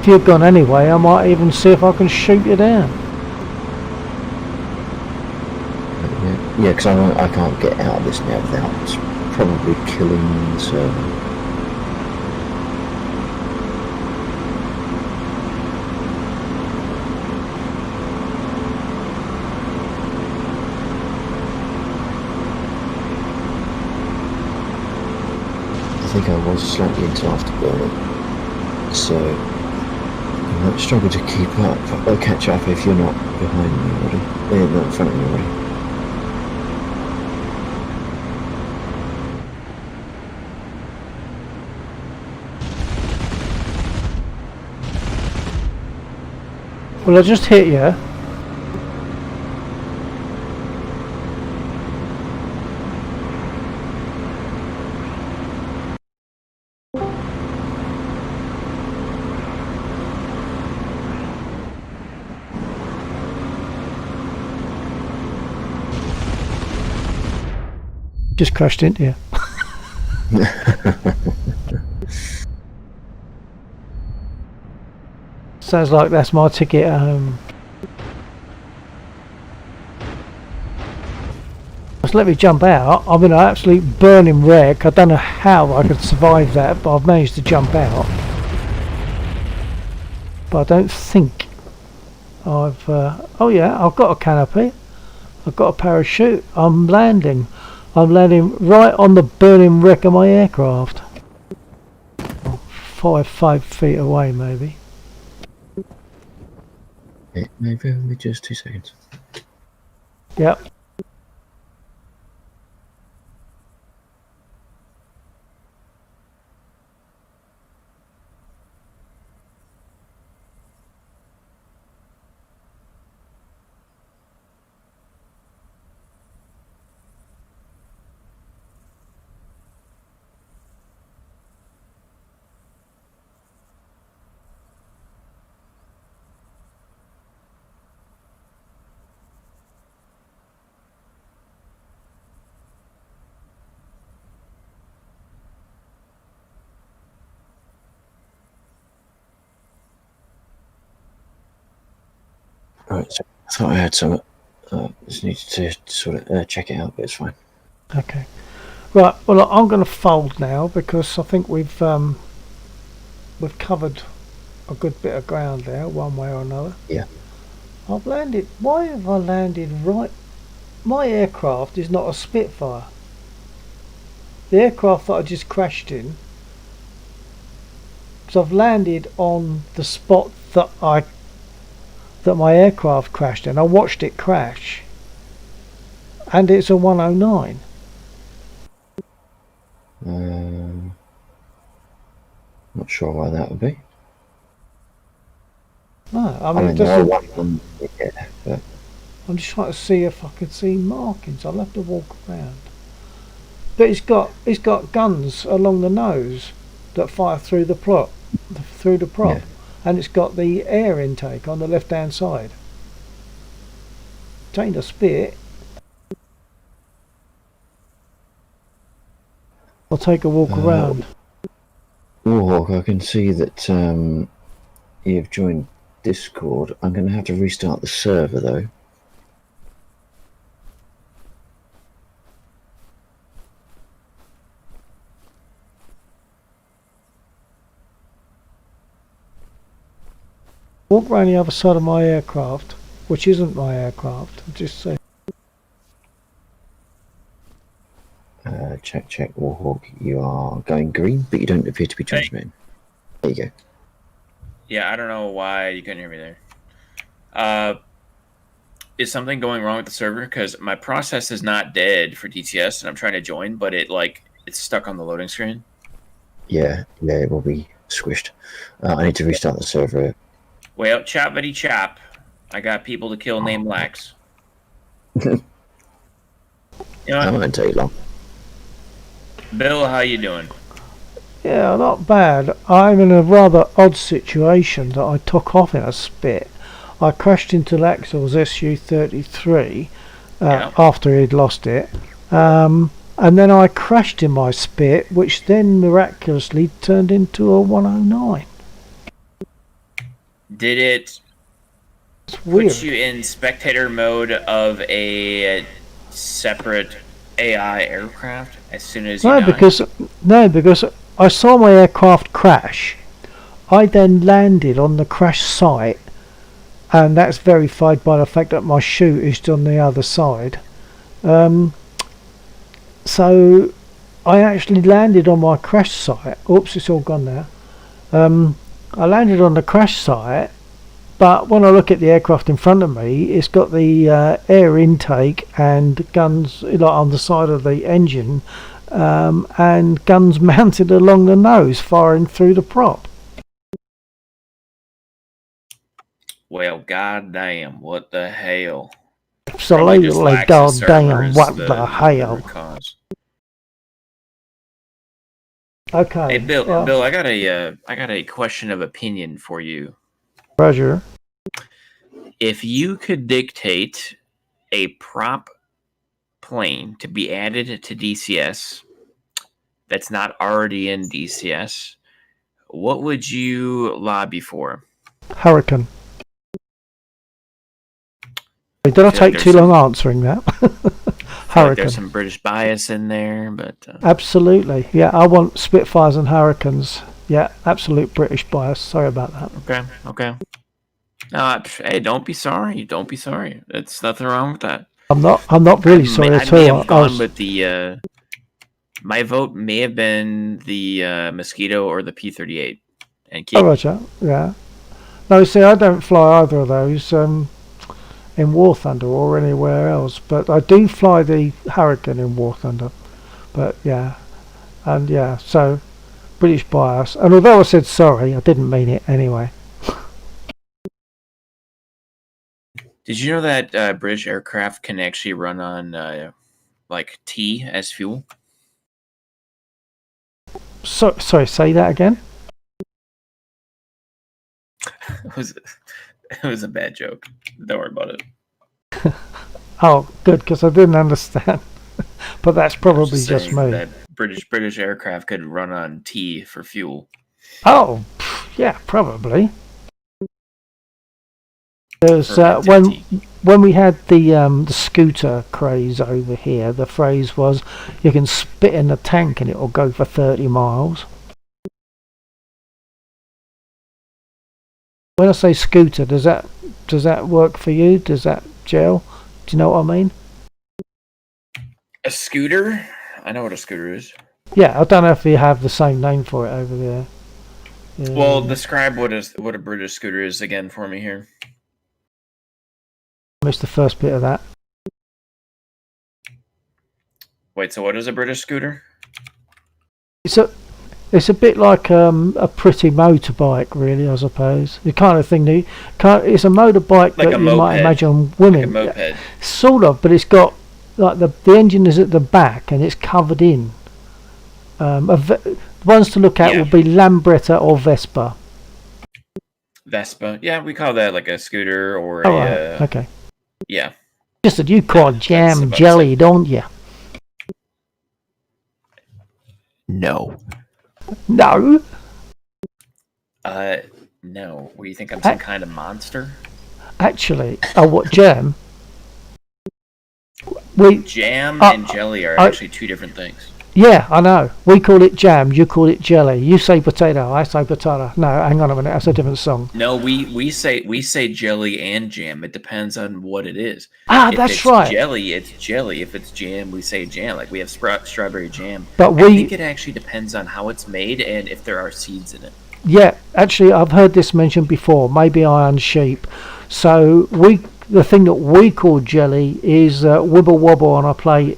If you've gone anyway, I might even see if I can shoot you down. Yeah, because I can't get out of this now without probably killing the server. I think I was slightly into afterburner, so I might struggle to keep up. I'll catch up if you're not behind me already. Not in front of me already. Well, I just hit you. Just crashed into you. Sounds like that's my ticket home. Just let me jump out. I'm in an absolute burning wreck. I don't know how I could survive that, but I've managed to jump out. But I don't think I've... oh yeah, I've got a canopy. I've got a parachute. I'm landing. I'm landing right on the burning wreck of my aircraft. 5 feet away, maybe. Maybe only just 2 seconds. Yep. Right, so I thought I had some. Just needed to sort of check it out, but it's fine. Okay. Right. Well, I'm going to fold now because I think we've covered a good bit of ground there, one way or another. Yeah. I've landed. Why have I landed right? My aircraft is not a Spitfire. The aircraft that I just crashed in. So I've landed on the spot that my aircraft crashed in. I watched it crash, and it's a 109. Not sure why that would be. No, I I mean, mean, it there are doesn't. one, yeah, but I'm just trying to see if I can see markings. I'll have to walk around. But it's got guns along the nose that fire through the prop, Yeah. and it's got the air intake on the left-hand side. It ain't a Spit. I'll take a walk around. Warhawk, I can see that you've joined Discord. I'm going to have to restart the server though. Walk around the other side of my aircraft, which isn't my aircraft. Just say. Check, Warhawk. You are going green, but you don't appear to be transmitting. There you go. Yeah, I don't know why you couldn't hear me there. Is something going wrong with the server? Because my process is not dead for DTS, and I'm trying to join, but it's stuck on the loading screen. Yeah, it will be squished. I need to restart the server. Well, choppity chop. I got people to kill named Lex. That won't take long. Bill, how you doing? Yeah, not bad. I'm in a rather odd situation that I took off in a Spit. I crashed into Laxal's Su-33 after he'd lost it. And then I crashed in my Spit, which then miraculously turned into a 109. Did it It's weird. put you in spectator mode of a separate AI aircraft as soon as you died? because I saw my aircraft crash. I then landed on the crash site, and that's verified by the fact that my chute is on the other side. So I actually landed on my crash site. Oops, it's all gone now. I landed on the crash site, but when I look at the aircraft in front of me, it's got the air intake and guns on the side of the engine, and guns mounted along the nose firing through the prop. Well, goddamn, what the hell? Absolutely Probably just Lax's server goddamn, is what the the hell. root cause. Okay. Hey, Bill, I got a question of opinion for you. Roger. If you could dictate a prop plane to be added to DCS that's not already in DCS, what would you lobby for? Hurricane. Did I feel like take there's too some- long answering that? I feel like Hurricane. there's some British bias in there, but Absolutely. Yeah, I want Spitfires and Hurricanes. Yeah, absolute British bias. Sorry about that. okay. Hey, don't be sorry. Don't be sorry. There's nothing wrong with that. I'm not really sorry I at may all. have gone with the. My vote may have been the Mosquito or the P-38, and keep. Oh, Roger. Yeah. No, see, I don't fly either of those in War Thunder or anywhere else, but I do fly the Hurricane in War Thunder. But yeah, and yeah, so British bias. And although I said sorry, I didn't mean it anyway. Did you know that British aircraft can actually run on like tea as fuel? So sorry, say that again. It was a bad joke. Don't worry about it. Oh, good, because I didn't understand. But that's probably just saying me. That British aircraft could run on tea for fuel. Oh, yeah, probably. There's Fermented tea. when we had the scooter craze over here, the phrase was, "You can spit in a tank and it will go for 30 miles." When I say scooter, does that work for you? Does that gel? Do you know what I mean? A scooter? I know what a scooter is. Yeah, I don't know if you have the same name for it over there. Yeah. Well, describe what a British scooter is again for me here. I missed the first bit of that. Wait, so what is a British scooter? It's a bit like a pretty motorbike, really, I suppose. The kind of thing it's a motorbike Like that a you might moped. imagine women. A moped. Sort of, but it's got like the engine is at the back and it's covered in. Ones to look at Yeah. will be Lambretta or Vespa. Vespa. Yeah, we call that like a scooter or Oh, a right. Okay. yeah. Just that you call That's jam about jelly, don't you? No. No. No. What do you think? I'm some kind of monster? Actually, what jam? We Jam Uh, and jelly are I- actually two different things. Yeah, I know. We call it jam, you call it jelly. You say potato, I say potato. No, hang on a minute, that's a different song. No, we say jelly and jam. It depends on what it is. Ah, If that's it's right. jelly, it's jelly. If it's jam, we say jam. Like we have strawberry jam. But I think it actually depends on how it's made and if there are seeds in it. Yeah, actually, I've heard this mentioned before. Maybe I unsheep. So the thing that we call jelly is wibble wobble on a plate.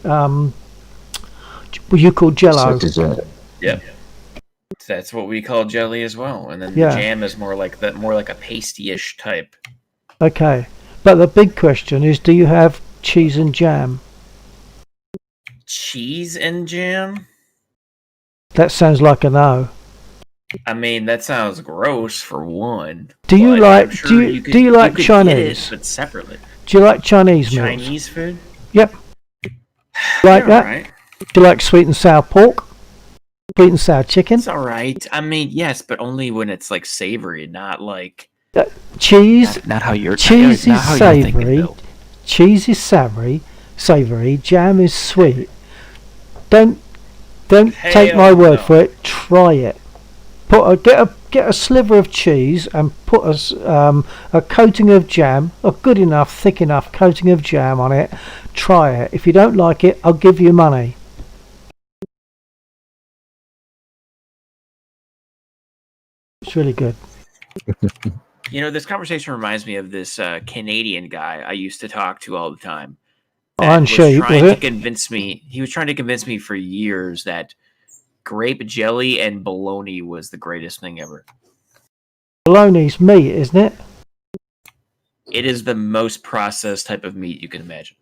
You call jello. So dessert. Yeah. That's what we call jelly as well. And then Yeah. the jam is more like a pasty-ish type. Okay, but the big question is, do you have cheese and jam? Cheese and jam? That sounds like a no. I mean, that sounds gross for one. Do you but like- I'm sure do you- could- do you like could get Chinese? it, but separately. Do you like Chinese meals? Chinese food? Yep. Like Yeah, that? alright. Do you like sweet and sour pork? Sweet and sour chicken? It's alright. I mean, yes, but only when it's like savory, not like Cheese? Not how you're Cheese not is how you're thinking, savoury. Bill. Cheese is savoury. Jam is sweet. Don't take my Hell word no. for it. Try it. Get a sliver of cheese and put a coating of jam, a good enough, thick enough coating of jam on it. Try it. If you don't like it, I'll give you money. It's really good. You know, this conversation reminds me of this Canadian guy I used to talk to all the time. I'm that sure you trying was to it. convince me. He was trying to convince me for years that grape jelly and bologna was the greatest thing ever. Bologna's meat, isn't it? It is the most processed type of meat you can imagine.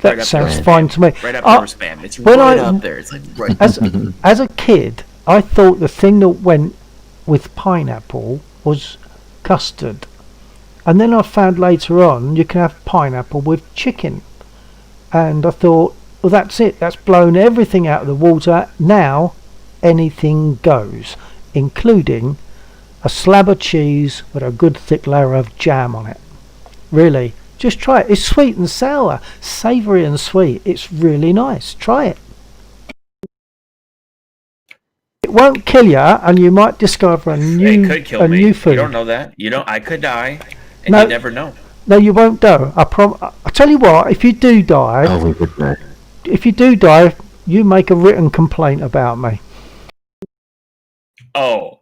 That Right up sounds there. fine to me. Right up Uh, there with spam. It's when right I- up there. It's like right. As a kid, I thought the thing that went with pineapple was custard. And then I found later on you can have pineapple with chicken. and I thought, well, that's it. That's blown everything out of the water. Now anything goes, including a slab of cheese with a good thick layer of jam on it. Really, just try it. It's sweet and sour, savoury and sweet. It's really nice. Try it. It won't kill you, and you might discover It new could kill me. new food. You don't know that. You don't. I could die, and No. you never know. No, you won't die. I tell you what. If you do die, Oh, we would know. you make a written complaint about me. Oh,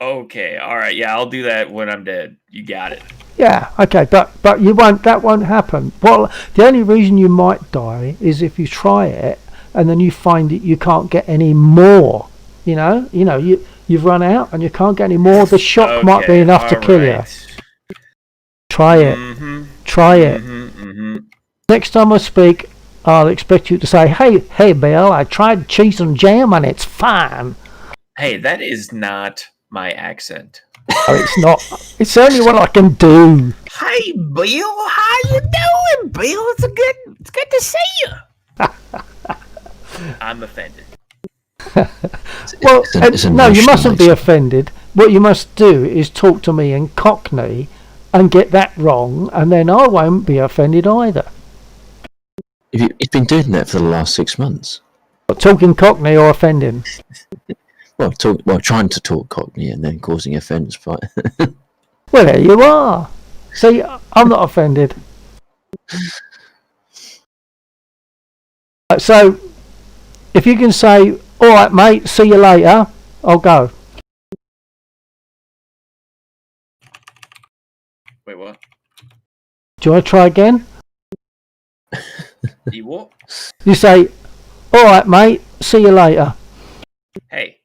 okay, all right. Yeah, I'll do that when I'm dead. You got it. Yeah, okay, but you won't. That won't happen. Well, the only reason you might die is if you try it and then you find that you can't get any more. You've run out and you can't get any more. The shock might be enough to kill you. Try it. Try it. Next time I speak, I'll expect you to say, "Hey, Bill, I tried cheese and jam and it's fine." Hey, that is not my accent. Oh, it's not. It's only what I can do. Hey, Bill, how you doing, Bill? It's good to see you. I'm offended. Well, It's no, you mustn't be emotional, offended. What you must do is talk to me in Cockney and get that wrong, and then I won't be offended either. You've been doing that for the last 6 months. Talking Cockney or offending? Well, trying to talk Cockney and then causing offence. But Well, there you are. See, I'm not offended. So, if you can say, "All right, mate, see you later," I'll go. Wait, what? Do you want to try again? You what? You say, "All right, mate, see you later." Hey,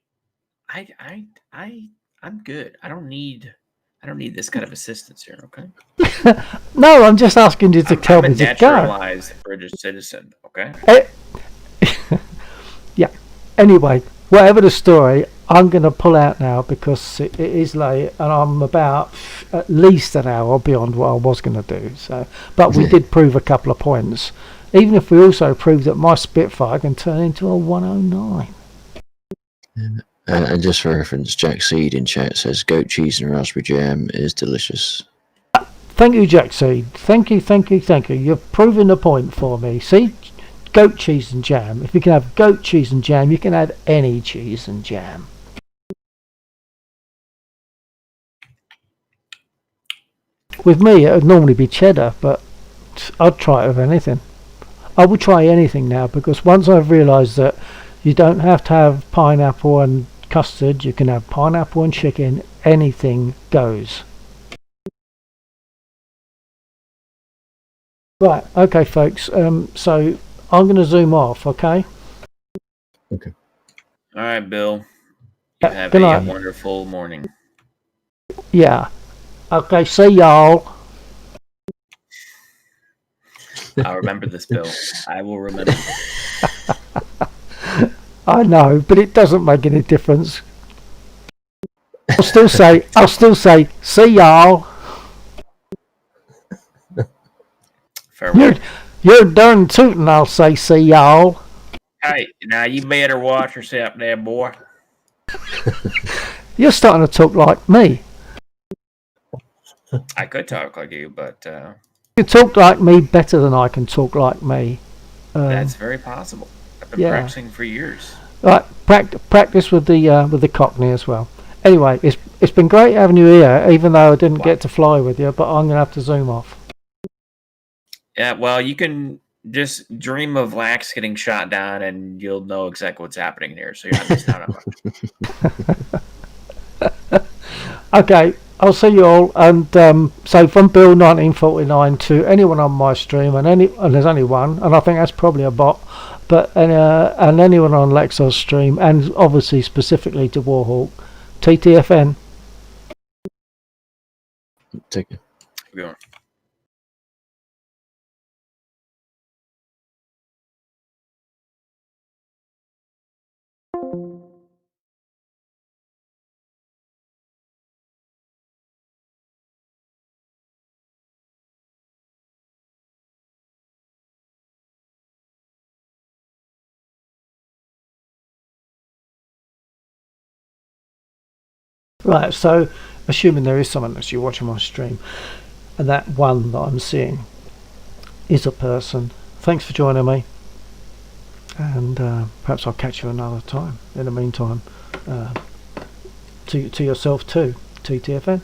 I'm good. I don't need this kind of assistance here. Okay. No, I'm just asking you to tell I'm a me to go. naturalized British citizen. Okay. Yeah. Anyway, whatever the story, I'm going to pull out now because it is late and I'm about at least an hour beyond what I was going to do. So, but we did prove a couple of points. Even if we also proved that my Spitfire can turn into a 109. and just for reference, Jack Seed in chat says goat cheese and raspberry jam is delicious. Thank you, Jack Seed. Thank you. You've proven the point for me. See? Goat cheese and jam. If you can have goat cheese and jam, you can have any cheese and jam. With me, it would normally be cheddar, but I'd try it with anything. I would try anything now because once I've realised that you don't have to have pineapple and custard, you can have pineapple and chicken, anything goes. Right, okay folks, so I'm going to zoom off, okay? All right, Bill. You Yeah, have good a night. wonderful morning. Yeah. Okay, see y'all. I'll remember this, Bill. I will remember. I know, but it doesn't make any difference. I'll still say, see y'all. Farewell. You're darn tootin', I'll say, see y'all. Hey, now you better watch yourself there, boy. You're starting to talk like me. I could talk like you, but You talk like me better than I can talk like me. that's very possible. I've been yeah. practicing for years. Right, practice with the Cockney as well. Anyway, it's been great having you here, even though I didn't get to fly with you, but I'm going to have to zoom off. Yeah, well, you can just dream of Lax getting shot down, and you'll know exactly what's happening here. So you're not missing out on it. Okay, I'll see you all. And so from Bill 1949 to anyone on my stream, and there's only one, and I think that's probably a bot, but and anyone on Lexos stream, and obviously specifically to Warhawk, TTFN. Take it. Keep going. Right, so assuming there is someone that's you watching my stream, and that one that I'm seeing is a person, thanks for joining me, and perhaps I'll catch you another time. In the meantime, to yourself too, TTFN.